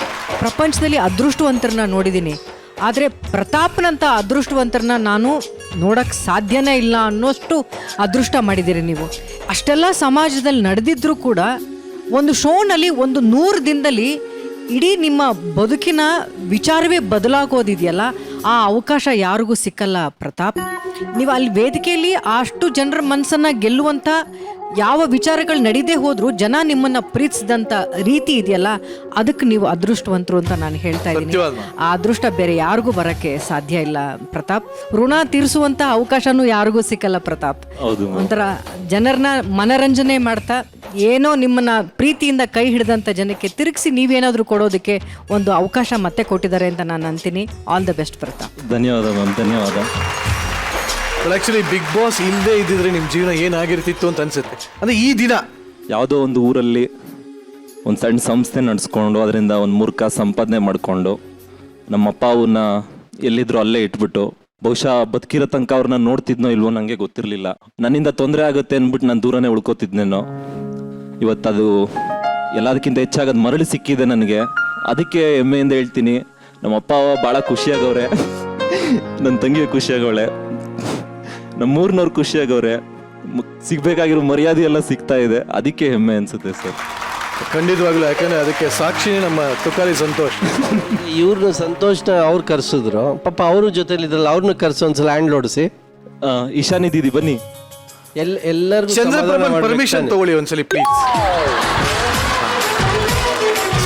ಪ್ರಪಂಚದಲ್ಲಿ ಅದೃಷ್ಟವಂತರನ್ನ ನೋಡಿದ್ದೀನಿ, ಆದರೆ ಪ್ರತಾಪ್ನಂತ ಅದೃಷ್ಟವಂತರನ್ನ ನಾನು ನೋಡಕ್ ಸಾಧ್ಯನೇ ಇಲ್ಲ ಅನ್ನೋಷ್ಟು ಅದೃಷ್ಟ ಮಾಡಿದ್ದೀರಿ ನೀವು. ಅಷ್ಟೆಲ್ಲ ಸಮಾಜದಲ್ಲಿ ನಡೆದಿದ್ರೂ ಕೂಡ ಒಂದು ಶೋನಲ್ಲಿ ಒಂದು 100 ದಿನದಲ್ಲಿ ಇಡೀ ನಿಮ್ಮ ಬದುಕಿನ ವಿಚಾರವೇ ಬದಲಾಗೋದಿದೆಯಲ್ಲ, ಆ ಅವಕಾಶ ಯಾರಿಗೂ ಸಿಕ್ಕಲ್ಲ ಪ್ರತಾಪ್. ನೀವು ಅಲ್ಲಿ ವೇದಿಕೆಯಲ್ಲಿ ಅಷ್ಟು ಜನರ ಮನಸ್ಸನ್ನ ಗೆಲ್ಲುವಂಥ ಯಾವ ವಿಚಾರಗಳು ನಡೀದೇ ಹೋದ್ರು ಜನ ನಿಮ್ಮನ್ನ ಪ್ರೀತಿಸಿದಂಥ ರೀತಿ ಇದೆಯಲ್ಲ, ಅದಕ್ಕೆ ನೀವು ಅದೃಷ್ಟವಂತರು ಅಂತ ನಾನು ಹೇಳ್ತಾ ಇದ್ದೀನಿ. ಆ ಅದೃಷ್ಟ ಬೇರೆ ಯಾರಿಗೂ ಬರೋಕ್ಕೆ ಸಾಧ್ಯ ಇಲ್ಲ ಪ್ರತಾಪ್. ಋಣ ತೀರಿಸುವಂಥ ಅವಕಾಶನೂ ಯಾರಿಗೂ ಸಿಕ್ಕಲ್ಲ ಪ್ರತಾಪ್. ಒಂಥರ ಜನರನ್ನ ಮನರಂಜನೆ ಮಾಡ್ತಾ ಏನೋ ನಿಮ್ಮನ್ನ ಪ್ರೀತಿಯಿಂದ ಕೈ ಹಿಡಿದಂಥ ಜನಕ್ಕೆ ತಿರುಗಿಸಿ ನೀವೇನಾದರೂ ಕೊಡೋದಕ್ಕೆ ಒಂದು ಅವಕಾಶ ಮತ್ತೆ ಕೊಟ್ಟಿದ್ದಾರೆ ಅಂತ ನಾನು ಅಂತೀನಿ. All the best Pratap. ಧನ್ಯವಾದ ಮ್ಯಾಮ್, ಧನ್ಯವಾದ. ಆಕ್ಚುಲಿ ಬಿಗ್ ಬಾಸ್ ಇಲ್ಲದೆ ಇದ್ದಿದ್ರೆ ನಿಮ್ಮ ಜೀವನ ಏನಾಗಿರ್ತಿತ್ತು ಅಂತ ಅನ್ಸುತ್ತೆ. ಅಂದ್ರೆ ಈ ದಿನ ಯಾವುದೋ ಒಂದು ಊರಲ್ಲಿ ಒಂದು ಸಣ್ಣ ಸಂಸ್ಥೆ ನಡೆಸ್ಕೊಂಡು ಅದರಿಂದ ಒಂದು 3 ಕಾಸು ಸಂಪಾದನೆ ಮಾಡಿಕೊಂಡು ನಮ್ಮಪ್ಪ ಅವನ್ನ ಎಲ್ಲಿದ್ರು ಅಲ್ಲೇ ಇಟ್ಬಿಟ್ಟು ಬಹುಶಃ ಬದುಕಿರೋ ತನಕ ಅವ್ರನ್ನ ನೋಡ್ತಿದ್ನೋ ಇಲ್ವೋ ನನಗೆ ಗೊತ್ತಿರಲಿಲ್ಲ. ನನ್ನಿಂದ ತೊಂದರೆ ಆಗುತ್ತೆ ಅಂದ್ಬಿಟ್ಟು ನಾನು ದೂರನೇ ಉಳ್ಕೋತಿದ್ನೇನೋ. ಇವತ್ತದು ಎಲ್ಲದಕ್ಕಿಂತ ಹೆಚ್ಚಾಗದು ಮರಳಿ ಸಿಕ್ಕಿದೆ ನನಗೆ. ಅದಕ್ಕೆ ಹೆಮ್ಮೆಯಿಂದ ಹೇಳ್ತೀನಿ, ನಮ್ಮಪ್ಪ ಭಾಳ ಖುಷಿಯಾಗವ್ರೆ, ನನ್ನ ತಂಗಿ ಖುಷಿಯಾಗವಳೆ, ನಮ್ಮೂರಿನವ್ರು ಖುಷಿಯಾಗವ್ರೆ, ಸಿಗ್ಬೇಕಾಗಿರೋ ಮರ್ಯಾದೆ ಎಲ್ಲ ಸಿಗ್ತಾ ಇದೆ. ಅದಕ್ಕೆ ಹೆಮ್ಮೆ ಅನ್ಸುತ್ತೆ ಸರ್. ಖಂಡಿತವಾಗ್ಲೂ, ಯಾಕಂದ್ರೆ ಅದಕ್ಕೆ ಸಾಕ್ಷಿನೇ ನಮ್ಮ ತುಕಾಲಿ ಸಂತೋಷ್. ಇವ್ರನ್ನ ಸಂತೋಷನ ಅವ್ರು ಕರ್ಸಿದ್ರು, ಪಾಪ ಅವ್ರ ಜೊತೆಲಿದ್ರಲ್ಲ, ಅವ್ರನ್ನ ಕರ್ಸಿ ಒಂದ್ಸಲ ಹ್ಯಾಂಡ್ ಲೋಡಿಸಿ. ಈಶಾನಿ ದೀದಿ ಬನ್ನಿ. ಎಲ್ಲರಿಗೂ ಚಂದ್ರಪ್ರಭನ್ ಪರ್ಮಿಷನ್ ತಗೊಳ್ಳಿ ಒಂದ್ಸಲಿ ಪ್ಲೀಸ್.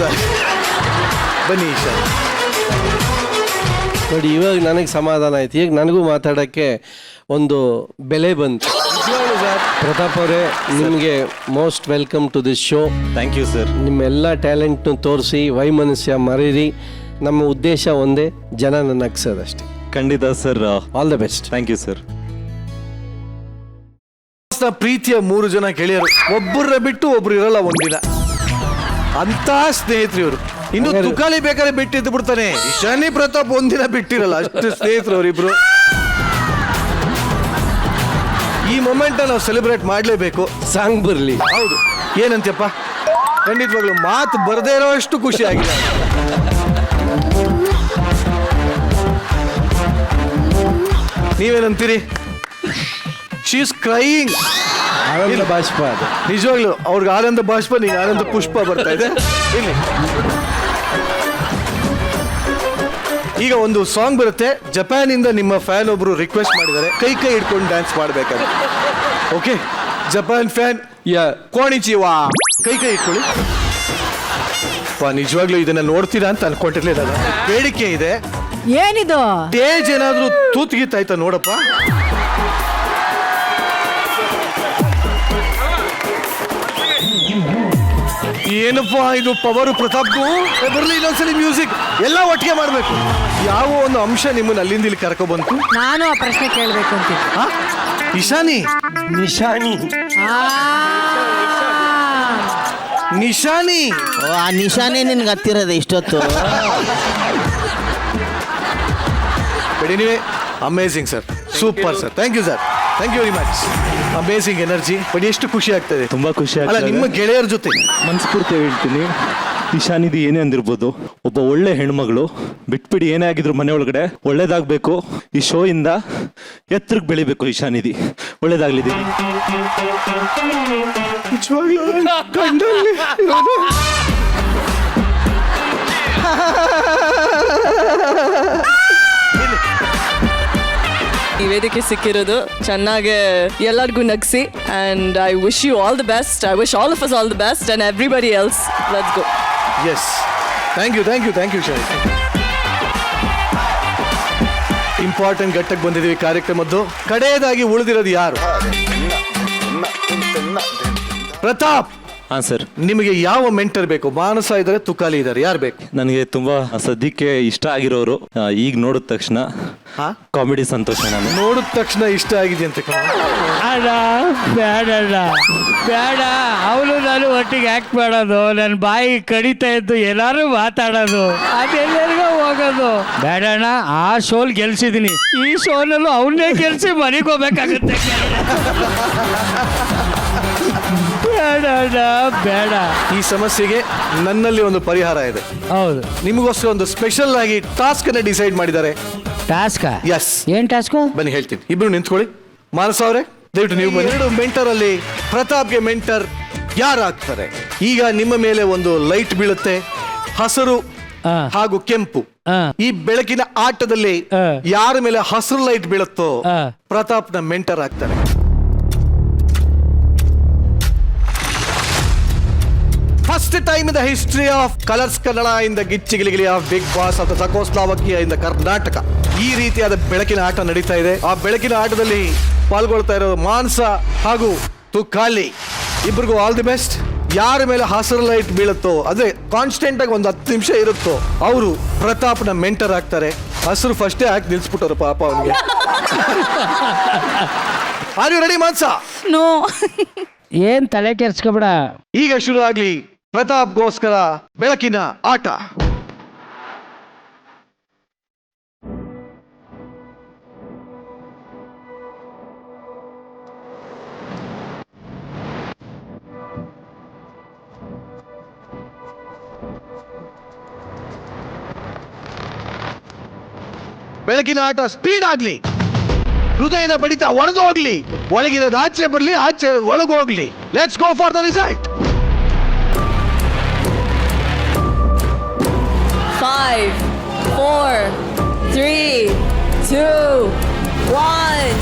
ಸರ್ ಬನ್ನಿ ಈಶಾನ್. ನೋಡಿ, ಇವಾಗ ನನಗೆ ಸಮಾಧಾನ ಆಯ್ತು. ಈಗ ನನಗೂ ಮಾತಾಡೋಕ್ಕೆ ಒಂದು ಬೆಲೆ ಬಂತು. ಪ್ರತಾಪ್ ಅವರೇ, ನಿಮಗೆ most welcome to this show. Thank you sir. ನಿಮ್ಮೆಲ್ಲ ಟ್ಯಾಲೆಂಟ್ನು ತೋರಿಸಿ ವೈಮನಸ್ಯ ಮರೀರಿ. ನಮ್ಮ ಉದ್ದೇಶ ಒಂದೇ, ಜನನ ನಗ್ಸೋದಷ್ಟೇ. ಖಂಡಿತ sir. All the best. Thank you sir. ಪ್ರೀತಿಯ 3 ಜನ ಗೆಳೆಯರು, ಒಬ್ಬರ ಬಿಟ್ಟು ಒಬ್ರು ಇರಲ್ಲ ಒಂದಿನ, ಅಂತ ಸ್ನೇಹಿತರು ಇವರು. ಇನ್ನು ತುಕಾಲಿ ಬೇಕಾದ್ರೆ ಬಿಟ್ಟಿದ್ದು ಬಿಡ್ತಾನೆ, ಶನಿ ಪ್ರತಾಪ್ ಒಂದಿನ ಬಿಟ್ಟಿರಲ್ಲ, ಅಷ್ಟು ಸ್ನೇಹಿತರು ಅವರಿಬ್ರು. ಈ ಮೊಮೆಂಟ್ ನಾವು ಸೆಲೆಬ್ರೇಟ್ ಮಾಡಲೇಬೇಕು. ಸಾಂಗ್ ಬರಲಿ. ಹೌದು, ಏನಂತ್ಯಪ್ಪ, ಖಂಡಿತವಾಗ್ಲು ಮಾತು ಬರದೇ ಇರೋಷ್ಟು ಖುಷಿ ಆಗಿದೆ. ನೀವೇನಂತೀರಿ? She is crying. ಆನಂದ ಬಾಷ್ಪ ಅದು. ನಿಜವಾಗ್ಲು ಅವ್ರಿಗೆ ಆನಂದ ಬಾಷ್ಪ, ನೀನು ಆನಂದ ಪುಷ್ಪ ಬರ್ತಾ ಇದೆ. ಇಲ್ಲಿ ಈಗ ಒಂದು ಸಾಂಗ್ ಬರುತ್ತೆ, ಜಪಾನಿಂದ ನಿಮ್ಮ ಫ್ಯಾನ್ ಒಬ್ರು ರಿಕ್ವೆಸ್ಟ್ ಮಾಡಿದ್ದಾರೆ, ಕೈ ಕೈ ಹಿಡ್ಕೊಂಡು ಡ್ಯಾನ್ಸ್ ಮಾಡ್ಬೇಕಾದ್ರೆ. ಓಕೆ, ಜಪಾನ್ ಫ್ಯಾನ್ ಕೋಣಿಚಿವಾ, ಕೈ ಕೈ ಇಟ್ಕೊಳ್ಳಿ. ನಿಜವಾಗ್ಲೂ ಇದನ್ನ ನೋಡ್ತೀರಾ ಅಂತ ಅನ್ಕೊಂಡಿರ್ಲಿಲ್ಲ, ಬೇಡಿಕೆ ಇದೆ. ಏನಿದು ಸ್ಟೇಜ್ ಏನಾದ್ರೂ ತೂತ್ಗಿತ್ತಾಯ್ತಾ ನೋಡಪ್ಪ. ಏನಪ್ಪಾ ಇದು ಪವರ್ ಪ್ರತಾಪ್ಗೂ ಬರಲಿ. ಇನ್ನೊಂದ್ಸಲಿ ಮ್ಯೂಸಿಕ್ ಎಲ್ಲ ಒಟ್ಟಿಗೆ ಮಾಡ್ಬೇಕು. ಯಾವ ಒಂದು ಅಂಶ ನಿಮ್ಮನ್ನ ಅಲ್ಲಿಂದ ಇಲ್ಲಿ ಕರ್ಕೊ ಬಂತು? ನಾನು ಆ ಪ್ರಶ್ನೆ ಕೇಳಬೇಕು ಅಂತೀನಿ. ಇಶಾನಿ, ನಿಶಾನಿ, ನಿಶಾನಿ. ಆ ನಿಶಾನೆ ನಿನ್ಗೆ ಹತ್ತಿರೋದು ಇಷ್ಟೊತ್ತು. ಬಿಡಿ ನೀವೇ. Amazing sir, super sir, thank you sir, thank you very much. Amazing energy. But ಎಷ್ಟು ಖುಷಿ ಆಗ್ತದೆ. ತುಂಬಾ ಖುಷಿ ಅಲ್ಲ, ಆಗ್ತದೆ. ನಿಮ್ಮ ಗೆಳೆಯರ ಜೊತೆ ಮನಸ್ಫೂರ್ತಿ ಹೇಳ್ತೀನಿ, ಇಶಾನಿದು ಏನೇ ಅಂದಿರ್ಬೋದು, ಒಬ್ಬ ಒಳ್ಳೆ ಹೆಣ್ಮಗಳು. ಬಿಟ್ಬಿಡಿ, ಏನೇ ಆಗಿದ್ರು ಮನೆ ಒಳಗಡೆ ಒಳ್ಳೇದಾಗಬೇಕು. ಈ ಶೋ ಇಂದ ಎತ್ತರಕ್ಕೆ ಬೆಳಿಬೇಕು ಇಶಾನಿದಿ. ಒಳ್ಳೇದಾಗ್ಲಿದೆ. ಈ ವೇದಿಕೆ ಸಿಕ್ಕಿರೋದು ಚೆನ್ನಾಗಿ ಎಲ್ಲರಿಗೂ ನಗಿಸಿ. And I wish you all the best. I wish all of us all the best and everybody else. Let's go. Yes, thank you, thank you, thank you Shani. Important ಘಟ್ಟಕ್ಕೆ ಬಂದಿದ್ದೀವಿ ಕಾರ್ಯಕ್ರಮದ್ದು. ಕಡೆಯದಾಗಿ ಉಳಿದಿರೋದು ಯಾರು? ಪ್ರತಾಪ್. ಹಾಂ ಸರ್. ನಿಮಗೆ ಯಾವ ಮೆಂಟರ್ ಬೇಕು? ಮಾನಸ ಇದ್ದಾರೆ, ತುಕಾಲಿ ಇದ್ದಾರೆ, ಯಾರು ಬೇಕು? ನನಗೆ ತುಂಬಾ ಸದ್ಯಕ್ಕೆ ಇಷ್ಟ ಆಗಿರೋರು, ಈಗ ನೋಡಿದ ತಕ್ಷಣ ಕಾಮಿಡಿ ಸಂತೋಷ. ನಾನು ನೋಡಿದ ತಕ್ಷಣ ಇಷ್ಟ ಆಗಿದೆ ಅಂತ. ಅಣ್ಣ ಬೇಡಣ್ಣ, ಬೇಡ. ಅವಳು ನಾನು ಒಟ್ಟಿಗೆ ಆ್ಯಕ್ಟ್ ಮಾಡೋದು, ನನ್ನ ಬಾಯಿ ಕಡಿತಾ ಇದ್ದು ಏನಾರು ಮಾತಾಡೋದು, ಅದೆಲ್ಲರಿಗೂ ಹೋಗೋದು ಬೇಡಣ್ಣ. ಆ ಶೋಲ್ ಗೆಲ್ಸಿದೀನಿ, ಈ ಶೋನಲ್ಲೂ ಅವನ್ನೇ ಗೆಲ್ಸಿ ಮನೆಗೆ ಹೋಗ್ಬೇಕಾಗುತ್ತೆ. ಬೇಡ ಬೇಡ. ಈ ಸಮಸ್ಯೆಗೆ ನನ್ನಲ್ಲಿ ಒಂದು ಪರಿಹಾರ ಇದೆ. ಹೌದು, ನಿಮಗೋಸ್ಕರ ಒಂದು ಸ್ಪೆಷಲ್ ಆಗಿ ಟಾಸ್ಕ್ ಅನ್ನ ಡಿಸೈಡ್ ಮಾಡಿದ್ದಾರೆ. ಟಾಸ್ಕ್? ಎಸ್. ಏನ್ ಟಾಸ್ಕ್? ಬನ್ನಿ ಹೇಳ್ತೀನಿ. ಇಬ್ರು ನಿಂತ್ಕೊಳ್ಳಿ. ಮಾನಸ ಅವರೇ ದಯವಿಟ್ಟು ನೀವು ಬನ್ನಿ. 2 ಮೆಂಟರ್ ಅಲ್ಲಿ ಪ್ರತಾಪ್ಗೆ ಮೆಂಟರ್ ಯಾರಾಗ್ತಾರೆ? ಈಗ ನಿಮ್ಮ ಮೇಲೆ ಒಂದು ಲೈಟ್ ಬೀಳುತ್ತೆ, ಹಸಿರು ಹಾಗೂ ಕೆಂಪು. ಈ ಬೆಳಕಿನ ಆಟದಲ್ಲಿ ಯಾರ ಮೇಲೆ ಹಸಿರು ಲೈಟ್ ಬೀಳುತ್ತೋ ಪ್ರತಾಪ್ನ ಮೆಂಟರ್ ಆಗ್ತಾರೆ. First time in the history of Colors Kannada in the Gicchi Gili Gili of Big Boss of the Czechoslovakia in the Karnataka ಈ ರೀತಿಯಾದ ಬೆಳಕಿನ ಆಟ ನಡೀತಾ ಇದೆ. ಆ ಬೆಳಕಿನ ಆಟದಲ್ಲಿ ಪಾಲ್ಗೊಳ್ತಾ ಇರೋ ಮಾನಸ ಹಾಗೂ ತುಕಾಲಿ ಇಬ್ರಿಗೂ ಆಲ್ ದಿ ಬೆಸ್ಟ್. ಯಾರ ಮೇಲೆ ಹಸಿರು ಲೈಟ್ ಬೀಳುತ್ತೋ, ಅದೇ ಕಾನ್ಸ್ಟೆಂಟ್ ಆಗಿ ಒಂದು 10 ನಿಮಿಷ ಇರುತ್ತೋ, ಅವರು ಪ್ರತಾಪ್ನ ಮೆಂಟರ್ ಆಗ್ತಾರೆ. ಹಸಿರು ಫಸ್ಟೇ ಹಾಕಿ ನಿಲ್ಸ್ಬಿಟ್ಟರು ಪಾಪ ಅವನಿಗೆ. Are you ready Manasa? No. ಏನ್ ತಲೆ ಕೆರ್ಸ್ಕೊಬೇಡ. ಈಗ ಶುರು ಆಗ್ಲಿ ಪ್ರತಾಪ್ಗೋಸ್ಕರ ಬೆಳಕಿನ ಆಟ. ಬೆಳಕಿನ ಆಟ ಸ್ಪೀಡ್ ಆಗ್ಲಿ, ಹೃದಯದ ಬಡಿತ ಒಡೆದು ಹೋಗ್ಲಿ, ಒಳಗಿರೋದು ಆಚೆ ಬರ್ಲಿ, ಆಚೆ ಒಳಗೆ ಹೋಗ್ಲಿ. Let's go for the result. 5, 4, 3, 2, 1.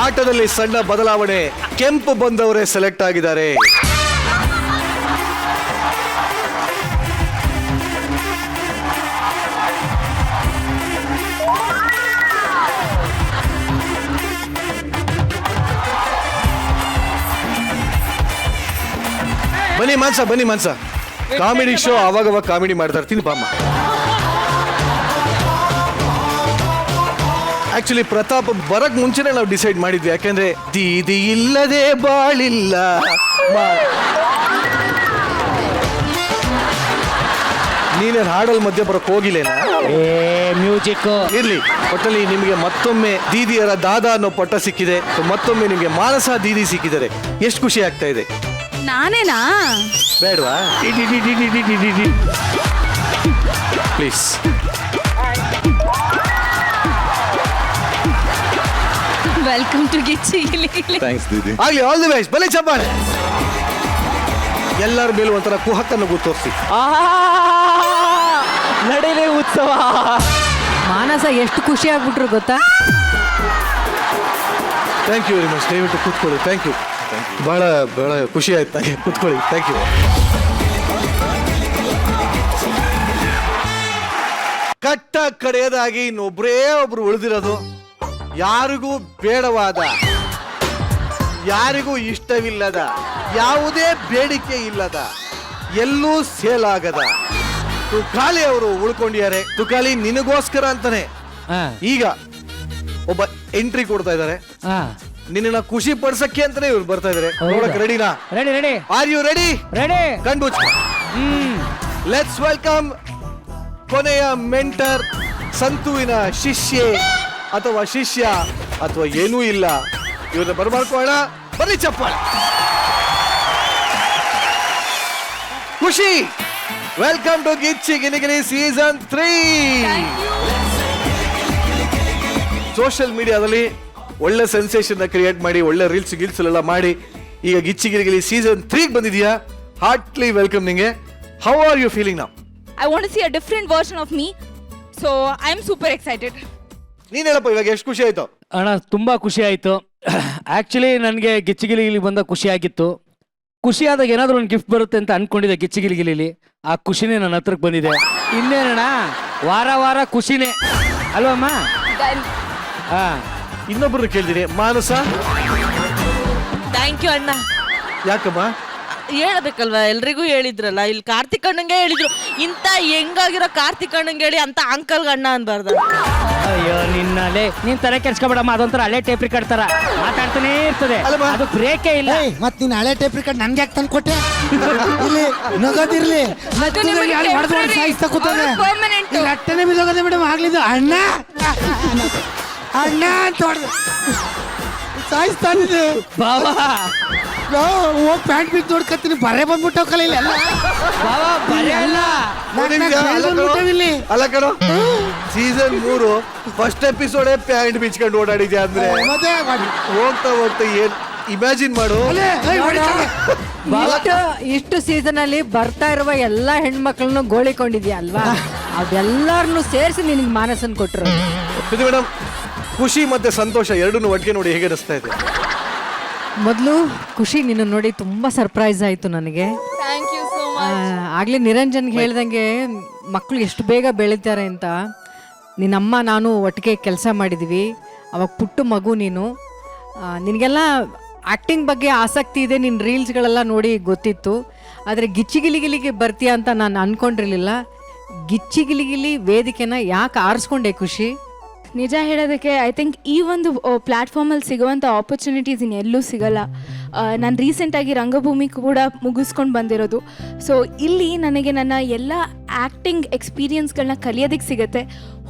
ಆಟದಲ್ಲಿ ಸಣ್ಣ ಬದಲಾವಣೆ, ಕೆಂಪು ಬಂದವರೇ ಸೆಲೆಕ್ಟ್ ಆಗಿದ್ದಾರೆ. ಬನ್ನಿ ಮಾನ್ಸ, ಬನ್ನಿ ಮಾನ್ಸ. ಕಾಮಿಡಿ ಶೋ ಅವಾಗ ಕಾಮಿಡಿ ಮಾಡ್ತಾ ಇರ್ತೀನಿ ಬಾಮ್ಮ. ಆಕ್ಚುಲಿ ಪ್ರತಾಪ್ ಬರಕ್ ಮುಂಚೆನೆ ನಾವು ಡಿಸೈಡ್ ಮಾಡಿದ್ವಿ, ಯಾಕೆಂದ್ರೆ ದೀದಿ ಇಲ್ಲದೆ ಬಾಳಿಲ್ಲ. ನೀನೇನು ಹಾಡಲ್ ಮಧ್ಯೆ ಬರಕ್ ಹೋಗಿಲ್ಲೇನಾ? ಮ್ಯೂಸಿಕ್ ಇರ್ಲಿ, ಒಟ್ಟಲ್ಲಿ ನಿಮಗೆ ಮತ್ತೊಮ್ಮೆ ದೀದಿಯರ ದಾದಾ ಅನ್ನೋ ಪಟ್ಟ ಸಿಕ್ಕಿದೆ. ಮತ್ತೊಮ್ಮೆ ನಿಮಗೆ ಮಾನಸ ದೀದಿ ಸಿಕ್ಕಿದ್ದಾರೆ. ಎಷ್ಟು ಖುಷಿ ಆಗ್ತಾ ಇದೆ? ನಾನೇನಾ? ಬೇಡವಾ? Please. Welcome to Gicchi Gili. Thanks ದೀದಿ. ಆಗ್ಲಿ, ಆಲ್ ದಿ ಬೆಸ್ಟ್. ಬಲೆ ಚಪ್ಪಾಳೆ. ಎಲ್ಲರ ಮೇಲೂ ಒಂಥರ ಕುಹಕ್ಕನ್ನು ತೋರಿಸಿ. ನಡೀಲಿ ಉತ್ಸವ. ಮಾನಸ ಎಷ್ಟು ಖುಷಿ ಆಗ್ಬಿಟ್ರು ಗೊತ್ತಾ? Thank you very much. ದಯವಿಟ್ಟು ಕೂತ್ಕೊಳ್ಳಿ. Thank you. ಬಹಳ ಬಹಳ ಖುಷಿ ಆಯ್ತು. ಹಾಗೆ ಕೂತ್ಕೊಳ್ಳಿ. Thank you. ಕಟ್ಟ ಕಡೆಯದಾಗಿ ಇನ್ನೊಬ್ಬರೇ ಒಬ್ರು ಉಳಿದಿರೋದು, ಯಾರಿಗೂ ಬೇಡವಾದ, ಯಾರಿಗೂ ಇಷ್ಟವಿಲ್ಲದ, ಯಾವುದೇ ಬೇಡಿಕೆ ಇಲ್ಲದ, ಎಲ್ಲೂ ಸೇಲ್ ಆಗದ ತುಕಾಲಿ ಅವರು ಉಳ್ಕೊಂಡಿದ್ದಾರೆ. ತುಕಾಲಿ ನಿನಗೋಸ್ಕರ ಅಂತಾನೆ ಈಗ ಒಬ್ಬ ಎಂಟ್ರಿ ಕೊಡ್ತಾ ಇದ್ದಾರೆ. ನಿನ್ನ ಖುಷಿ ಪಡಿಸಕ್ಕೆ ಅಂತಾನೆ ಇವ್ರು ಬರ್ತಾ ಇದಾರೆ. ನೋಡಕ್ ರೆಡಿನಾ? Ready. Are you ready? Ready. ಕಣ್ಬುಚ್ಚ. ಲೆಟ್ಸ್ ವೆಲ್ಕಮ್ ಕೊನೆಯ ಮೆಂಟರ್, ಸಂತುವಿನ ಶಿಷ್ಯೆ ಅಥವಾ ಶಿಷ್ಯ ಅಥವಾ ಏನೂ ಇಲ್ಲ, ಇವ್ರನ್ನ ಬರ್ಮಾಡ್ಕೋಣ. ಬನ್ನಿ ಚಪ್ಪಾಳೆ. ಖುಷಿ, welcome to Gicchi Giligili season 3. Social ಮೀಡಿಯಾದಲ್ಲಿ ಒಳ್ಳೆ ಸೆನ್ಸೇಷನ್ ಕ್ರಿಯೇಟ್ ಮಾಡಿ, ಒಳ್ಳೆ ರೀಲ್ಸ್ ಗಿಲ್ಸ್ ಎಲ್ಲ ಮಾಡಿ ಈಗ ಗಿಚ್ಚಿ ಗಿಲಿಗಿಲಿ ಸೀಸನ್ 3 ಬಂದಿದ್ಯಾ. ಹಾರ್ಟ್ಲಿ ವೆಲ್ಕಮ್ ನಿಂಗೆ. How are you feeling now? I want to see a different version of me. So I'm super excited. ನೀನ್ ಹೇಳಪ್ಪ, ಇವಾಗ ಎಷ್ಟು ಖುಷಿ ಆಯ್ತು? ಅಣ್ಣ ತುಂಬಾ ಖುಷಿ ಆಯ್ತು. ಆಕ್ಚುಲಿ ನನಗೆ ಗಿಚ್ಚಿಗಿಲಿಗಿಲಿ ಬಂದ ಖುಷಿ ಆಗಿತ್ತು. ಖುಷಿ ಆದಾಗ ಏನಾದರೂ ಒಂದು ಗಿಫ್ಟ್ ಬರುತ್ತೆ ಅಂತ ಅನ್ಕೊಂಡಿದ್ದೆ ಗಿಚ್ಚಿಗಿಲಿಗಿಲಿ. ಆ ಖುಷಿನೇ ನನ್ನ ಹತ್ರಕ್ಕೆ ಬಂದಿದೆ. ಇನ್ನೇನಣ್ಣ, ವಾರ ಖುಷಿನೇ ಅಲ್ವಮ್ಮ? ಹಾ, ಇನ್ನೊಬ್ರು ಕೇಳ್ತೀನಿ. ಮಾನಸ, ಥ್ಯಾಂಕ್ ಯು ಅಣ್ಣ. ಯಾಕಮ್ಮ? ಹೇಳ್ಬೇಕಲ್ವಾ, ಎಲ್ರಿಗೂ ಹೇಳಿದ್ರಲ್ಲ, ಇಲ್ಲಿ ಕಾರ್ತಿಕ್ ಅಣ್ಣಂಗೆ ಹೇಳಿದ್ರು. ಇಂಥ ಹೆಂಗಾಗಿರೋ ಕಾರ್ತಿಕ್ ಅಣ್ಣಂಗೆ ಹೇಳಿ ಅಂತ ಅಂಕಲ್ಗೆ ಅಣ್ಣ ಅನ್ಬಾರ್ದು. ಅಯ್ಯೋ ನಿನ್ನಲೆ ನೀನ್ ತಲೆ ಕೆಡ್ಸ್ಕೊಬೇಡಮ್ಮ. ಅದೊಂಥರ ಹಳೆ ಟೇಪ್ ರಿಕಾರ್ಡ್ ತರ ಮಾತಾಡ್ತಾನೆ ಇರ್ತದೆ, ಅದು ಬ್ರೇಕೇ ಇಲ್ಲ. ಮತ್ ನೀನ್ ಹಳೆ ಟೇಪ್ ರಿಕಾರ್ಡ್ ನನ್ಗೆ ಯಾಕೆ ತಂದು ಕೊಟ್ಟೆ? ಇಲ್ಲಿ ನಗದಿರ್ಲಿ, ಸಾಯಿಸ್ತಾ ಕೂತಾನೆ. ಅಟ್ಟನೆ ಬಿದ್ದೋಗದೆ ಮೇಡಮ್. ಆಗ್ಲಿದ್ದು ಅಣ್ಣ ಅಣ್ಣ ಅಂತ ಹೊಡೆದು ಸಾಯಿಸ್ತಾನಿದೆ ಬಾಬಾ. ಹೋಗ್ ಪ್ಯಾಂಟ್ ಬಿದ್ದು ನೋಡ್ಕತ್ತೀನಿ. ಬರೇ ಬಂದ್ಬಿಟ್ಟವ್ ಕಲೀಲಿ ಎಲ್ಲ. ಬಾಬಾ ಬರೇ ಅಲ್ಲ, ಅಲ್ಲ ಕಣೋ, ಸೀಸನ್ 3 ಫಸ್ಟ್ ಎಪಿಸೋಡೇ ಪ್ಯಾಂಟ್ ಬಿಚ್ಕೊಂಡು ಓಡಾಡಿದ್ಯಾ ಅಂದ್ರೆ ಹೋಗ್ತಾ ಏನ್ ಇಮ್ಯಾಜಿನ್ ಮಾಡು. ಇಷ್ಟು ಸೀಸನ್ ಅಲ್ಲಿ ಬರ್ತಾ ಇರುವ ಎಲ್ಲಾ ಹೆಣ್ಮಕ್ಳನ್ನು ಗೋಳಿಕೊಂಡಿದ್ಯಾ ಅಲ್ವಾ? ಅದೆಲ್ಲಾರನ್ನು ಸೇರಿಸಿ ನಿನಗೆ ಮಾನಸನ್ ಕೊಟ್ರು. ಮೇಡಮ್, ಖುಷಿ ಮತ್ತೆ ಸಂತೋಷ ಎರಡನ್ನೂ ಒಟ್ಟಿಗೆ ನೋಡಿ ಹೇಗೆ ಅನಿಸ್ತಾ ಇದೆ? ಮೊದಲು ಖುಷಿ, ನಿನ್ನ ನೋಡಿ ತುಂಬಾ ಸರ್ಪ್ರೈಸ್ ಆಯ್ತು ನನಗೆ. Thank you so much. ಆಗ್ಲೇ ನಿರಂಜನ್ಗೆ ಹೇಳ್ದಂಗೆ ಮಕ್ಕಳು ಎಷ್ಟು ಬೇಗ ಬೆಳೀತಾರೆ ಅಂತ. ನಿನ್ನಮ್ಮ ನಾನು ಒಟ್ಟಿಗೆ ಕೆಲಸ ಮಾಡಿದ್ವಿ, ಅವಾಗ ಪುಟ್ಟ ಮಗು ನೀನು. ನಿನಗೆಲ್ಲ ಆ್ಯಕ್ಟಿಂಗ್ ಬಗ್ಗೆ ಆಸಕ್ತಿ ಇದೆ, ನಿನ್ನ ರೀಲ್ಸ್ಗಳೆಲ್ಲ ನೋಡಿ ಗೊತ್ತಿತ್ತು. ಆದರೆ ಗಿಚ್ಚಿಗಿಲಿಗಿಲಿಗೆ ಬರ್ತೀಯ ಅಂತ ನಾನು ಅಂದ್ಕೊಂಡಿರಲಿಲ್ಲ. ಗಿಚ್ಚಿಗಿಲಿಗಿಲಿ ವೇದಿಕೆನ ಯಾಕೆ ಆರಿಸ್ಕೊಂಡೆ ಖುಷಿ? ನಿಜ ಹೇಳೋದಕ್ಕೆ ಐ ಥಿಂಕ್ ಈ ಒಂದು ಪ್ಲ್ಯಾಟ್ಫಾರ್ಮಲ್ಲಿ ಸಿಗುವಂಥ ಆಪರ್ಚುನಿಟೀಸ್ ಇನ್ನೆಲ್ಲೂ ಸಿಗಲ್ಲ. ನಾನು ರೀಸೆಂಟಾಗಿ ರಂಗಭೂಮಿ ಕೂಡ ಮುಗಿಸ್ಕೊಂಡು ಬಂದಿರೋದು. ಸೊ ಇಲ್ಲಿ ನನಗೆ ನನ್ನ ಎಲ್ಲ ಆ್ಯಕ್ಟಿಂಗ್ ಎಕ್ಸ್ಪೀರಿಯನ್ಸ್ಗಳನ್ನ ಕಲಿಯೋದಕ್ಕೆ ಸಿಗುತ್ತೆ.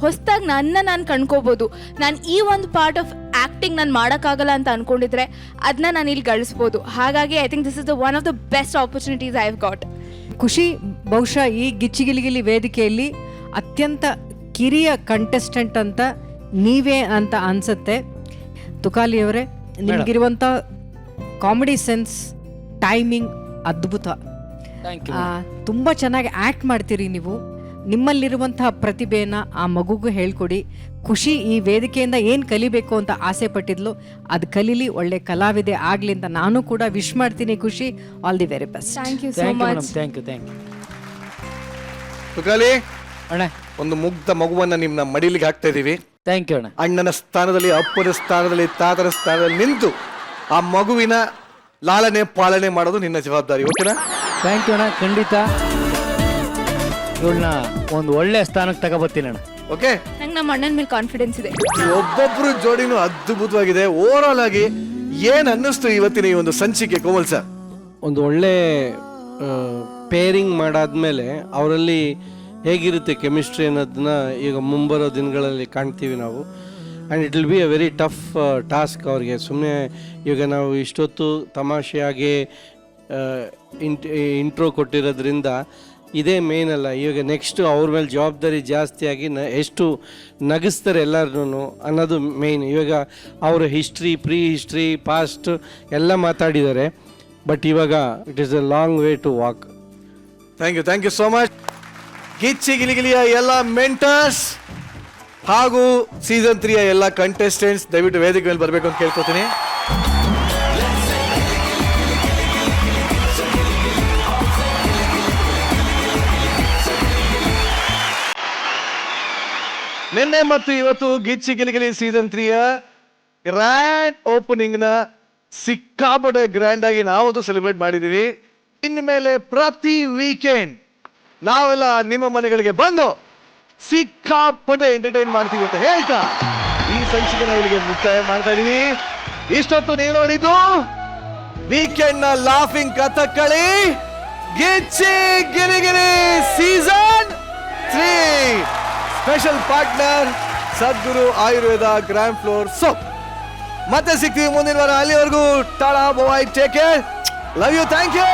ಹೊಸದಾಗಿ ನಾನು ಕಂಡ್ಕೋಬೋದು. ನಾನು ಈ ಒಂದು ಪಾರ್ಟ್ ಆಫ್ ಆ್ಯಕ್ಟಿಂಗ್ ನಾನು ಮಾಡೋಕ್ಕಾಗಲ್ಲ ಅಂತ ಅಂದ್ಕೊಂಡಿದ್ರೆ ಅದನ್ನ ನಾನು ಇಲ್ಲಿ ಗಳಿಸ್ಬೋದು. ಹಾಗಾಗಿ I think this is the one of the best opportunities I have got. ಖುಷಿ, ಬಹುಶಃ ಈ ಗಿಚ್ಚಿಗಿಲಿಗಿಲಿ ವೇದಿಕೆಯಲ್ಲಿ ಅತ್ಯಂತ ಕಿರಿಯ ಕಂಟೆಸ್ಟೆಂಟ್ ಅಂತ ನೀವೇ ಅಂತ ಅನ್ಸುತ್ತೆ. ತುಕಾಲಿಯವರೇ, ನಿಮಗಿರುವಂಥ ಕಾಮಿಡಿ ಸೆನ್ಸ್, ಟೈಮಿಂಗ್ ಅದ್ಭುತ. ತುಂಬ ಚೆನ್ನಾಗಿ ಆ್ಯಕ್ಟ್ ಮಾಡ್ತೀರಿ ನೀವು. ನಿಮ್ಮಲ್ಲಿರುವಂತಹ ಪ್ರತಿಭೆಯನ್ನು ಆ ಮಗುಗೂ ಹೇಳ್ಕೊಡಿ. ಖುಷಿ ಈ ವೇದಿಕೆಯಿಂದ ಏನು ಕಲಿಬೇಕು ಅಂತ ಆಸೆ ಪಟ್ಟಿದ್ಲು, ಅದು ಕಲೀಲಿ, ಒಳ್ಳೆ ಕಲಾವಿದೆ ಆಗಲಿ ಅಂತ ನಾನು ಕೂಡ ವಿಶ್ ಮಾಡ್ತೀನಿ. ಖುಷಿ, all the very best. Thank you so much. Thank you. Tukali ಅಣ್ಣ, ಒಂದು ಮುಗ್ಧ ಮಗುವನ್ನ ನಿಮ್ಮ ಮಡಿಲಿಗೆ ಹಾಕ್ತಾ ಇದೀವಿ. ಥ್ಯಾಂಕ್ ಯು ಅಣ್ಣ. ಅಣ್ಣನ ಸ್ಥಾನದಲ್ಲಿ, ಅಪ್ಪನ ಸ್ಥಾನದಲ್ಲಿ, ತಾತನ ಸ್ಥಾನದಲ್ಲಿ ನಿಂತು ಆ ಮಗುವಿನ ಲಾಲನೆ ಪಾಲನೆ ಮಾಡೋದು ನಿನ್ನ ಜವಾಬ್ದಾರಿ. ಓಕೆನಾ? ಥ್ಯಾಂಕ್ ಯು ಅಣ್ಣ, ಖಂಡಿತ. ಇವಳನ್ನ ಒಂದು ಒಳ್ಳೆ ಸ್ಥಾನಕ್ಕೆ ತಗೋಬತ್ತೀನಿ ಅಣ್ಣ. ಓಕೆ, ನಂಗೆ ನಮ್ಮ ಅಣ್ಣನ ಮೇಲೆ ಕಾನ್ಫಿಡೆನ್ಸ್ ಇದೆ. ಒಬ್ಬೊಬ್ರು ಜೋಡಿನೂ ಅದ್ಭುತವಾಗಿದೆ. ಓವರ್ ಆಲ್ ಆಗಿ ಏನ್ ಅನ್ನಿಸ್ತು ಇವತ್ತಿನ ಈ ಒಂದು ಸಂಚಿಕೆ ಕೋಮಲ್ ಸರ್? ಒಂದು ಒಳ್ಳೆ ಪೇರಿಂಗ್ ಮಾಡಾದ್ಮೇಲೆ ಅವರಲ್ಲಿ ಹೇಗಿರುತ್ತೆ ಕೆಮಿಸ್ಟ್ರಿ ಅನ್ನೋದನ್ನ ಈಗ ಮುಂಬರೋ ದಿನಗಳಲ್ಲಿ ಕಾಣ್ತೀವಿ ನಾವು. And it will be A very tough task ಅವ್ರಿಗೆ. ಸುಮ್ಮನೆ ಈಗ ನಾವು ಇಷ್ಟೊತ್ತು ತಮಾಷೆಯಾಗಿ ಇಂಟ್ರೋ ಕೊಟ್ಟಿರೋದ್ರಿಂದ ಇದೇ ಮೇನ್ ಅಲ್ಲ. ಇವಾಗ ನೆಕ್ಸ್ಟ್ ಅವ್ರ ಮೇಲೆ ಜವಾಬ್ದಾರಿ ಜಾಸ್ತಿಯಾಗಿ ಎಷ್ಟು ನಗಿಸ್ತಾರೆ ಎಲ್ಲರೂ ಅನ್ನೋದು ಮೇಯ್ನ್. ಇವಾಗ ಅವರ ಹಿಸ್ಟ್ರಿ, ಪ್ರೀ ಹಿಸ್ಟ್ರಿ, ಪಾಸ್ಟ್ ಎಲ್ಲ ಮಾತಾಡಿದ್ದಾರೆ. ಬಟ್ ಇವಾಗ it is a long way to walk. Thank you so much. Gicchi ಗಿಲಿಗಿಲಿಯ ಎಲ್ಲ ಮೆಂಟರ್ಸ್ ಹಾಗೂ ಸೀಸನ್ 3 ಎಲ್ಲ ಕಂಟೆಸ್ಟೆಂಟ್ಸ್ ದಯವಿಟ್ಟು ವೇದಿಕೆ ಮೇಲೆ ಬರಬೇಕು ಅಂತ ಕೇಳ್ಕೊತೀನಿ. ನಿನ್ನೆ ಮತ್ತು ಇವತ್ತು ಗಿಚ್ಚಿ ಗಿಲಿಗಿಲಿ ಸೀಸನ್ 3ಯ ಗ್ರ್ಯಾಂಡ್ ಓಪನಿಂಗ್ ನ ಸಿಕ್ಕಾಪಟ್ಟೆ ಗ್ರ್ಯಾಂಡ್ ಆಗಿ ನಾವಂತೂ ಸೆಲೆಬ್ರೇಟ್ ಮಾಡಿದೀವಿ. ಇನ್ಮೇಲೆ ಪ್ರತಿ ವೀಕೆಂಡ್ ನಾವೆಲ್ಲ ನಿಮ್ಮ ಮನೆಗಳಿಗೆ ಬಂದು ಸಿಕ್ಕಾಪಟ್ಟೆ ಎಂಟರ್ಟೈನ್ ಮಾಡ್ತೀವಿ ಅಂತ ಹೇಳ್ತಾ ಈ ಸಂಚಿಕೆ ಇಲ್ಲಿಗೆ ಮುಕ್ತಾಯ ಮಾಡ್ತಾ ಇದೀವಿ. ಇಷ್ಟೊತ್ತು ನೀವು ನೋಡಿದ್ದು ವೀಕೆಂಡ್ ನ laughing Kathakali Gicchi Giligili season 3. Special partner Sadguru Ayurveda grand floor show. ಮತ್ತೆ ಸಿಗ್ತೀವಿ ಮುಂದಿನ ವಾರ. ಅಲ್ಲಿವರೆಗೂ tata bye, take care, love you, thank you.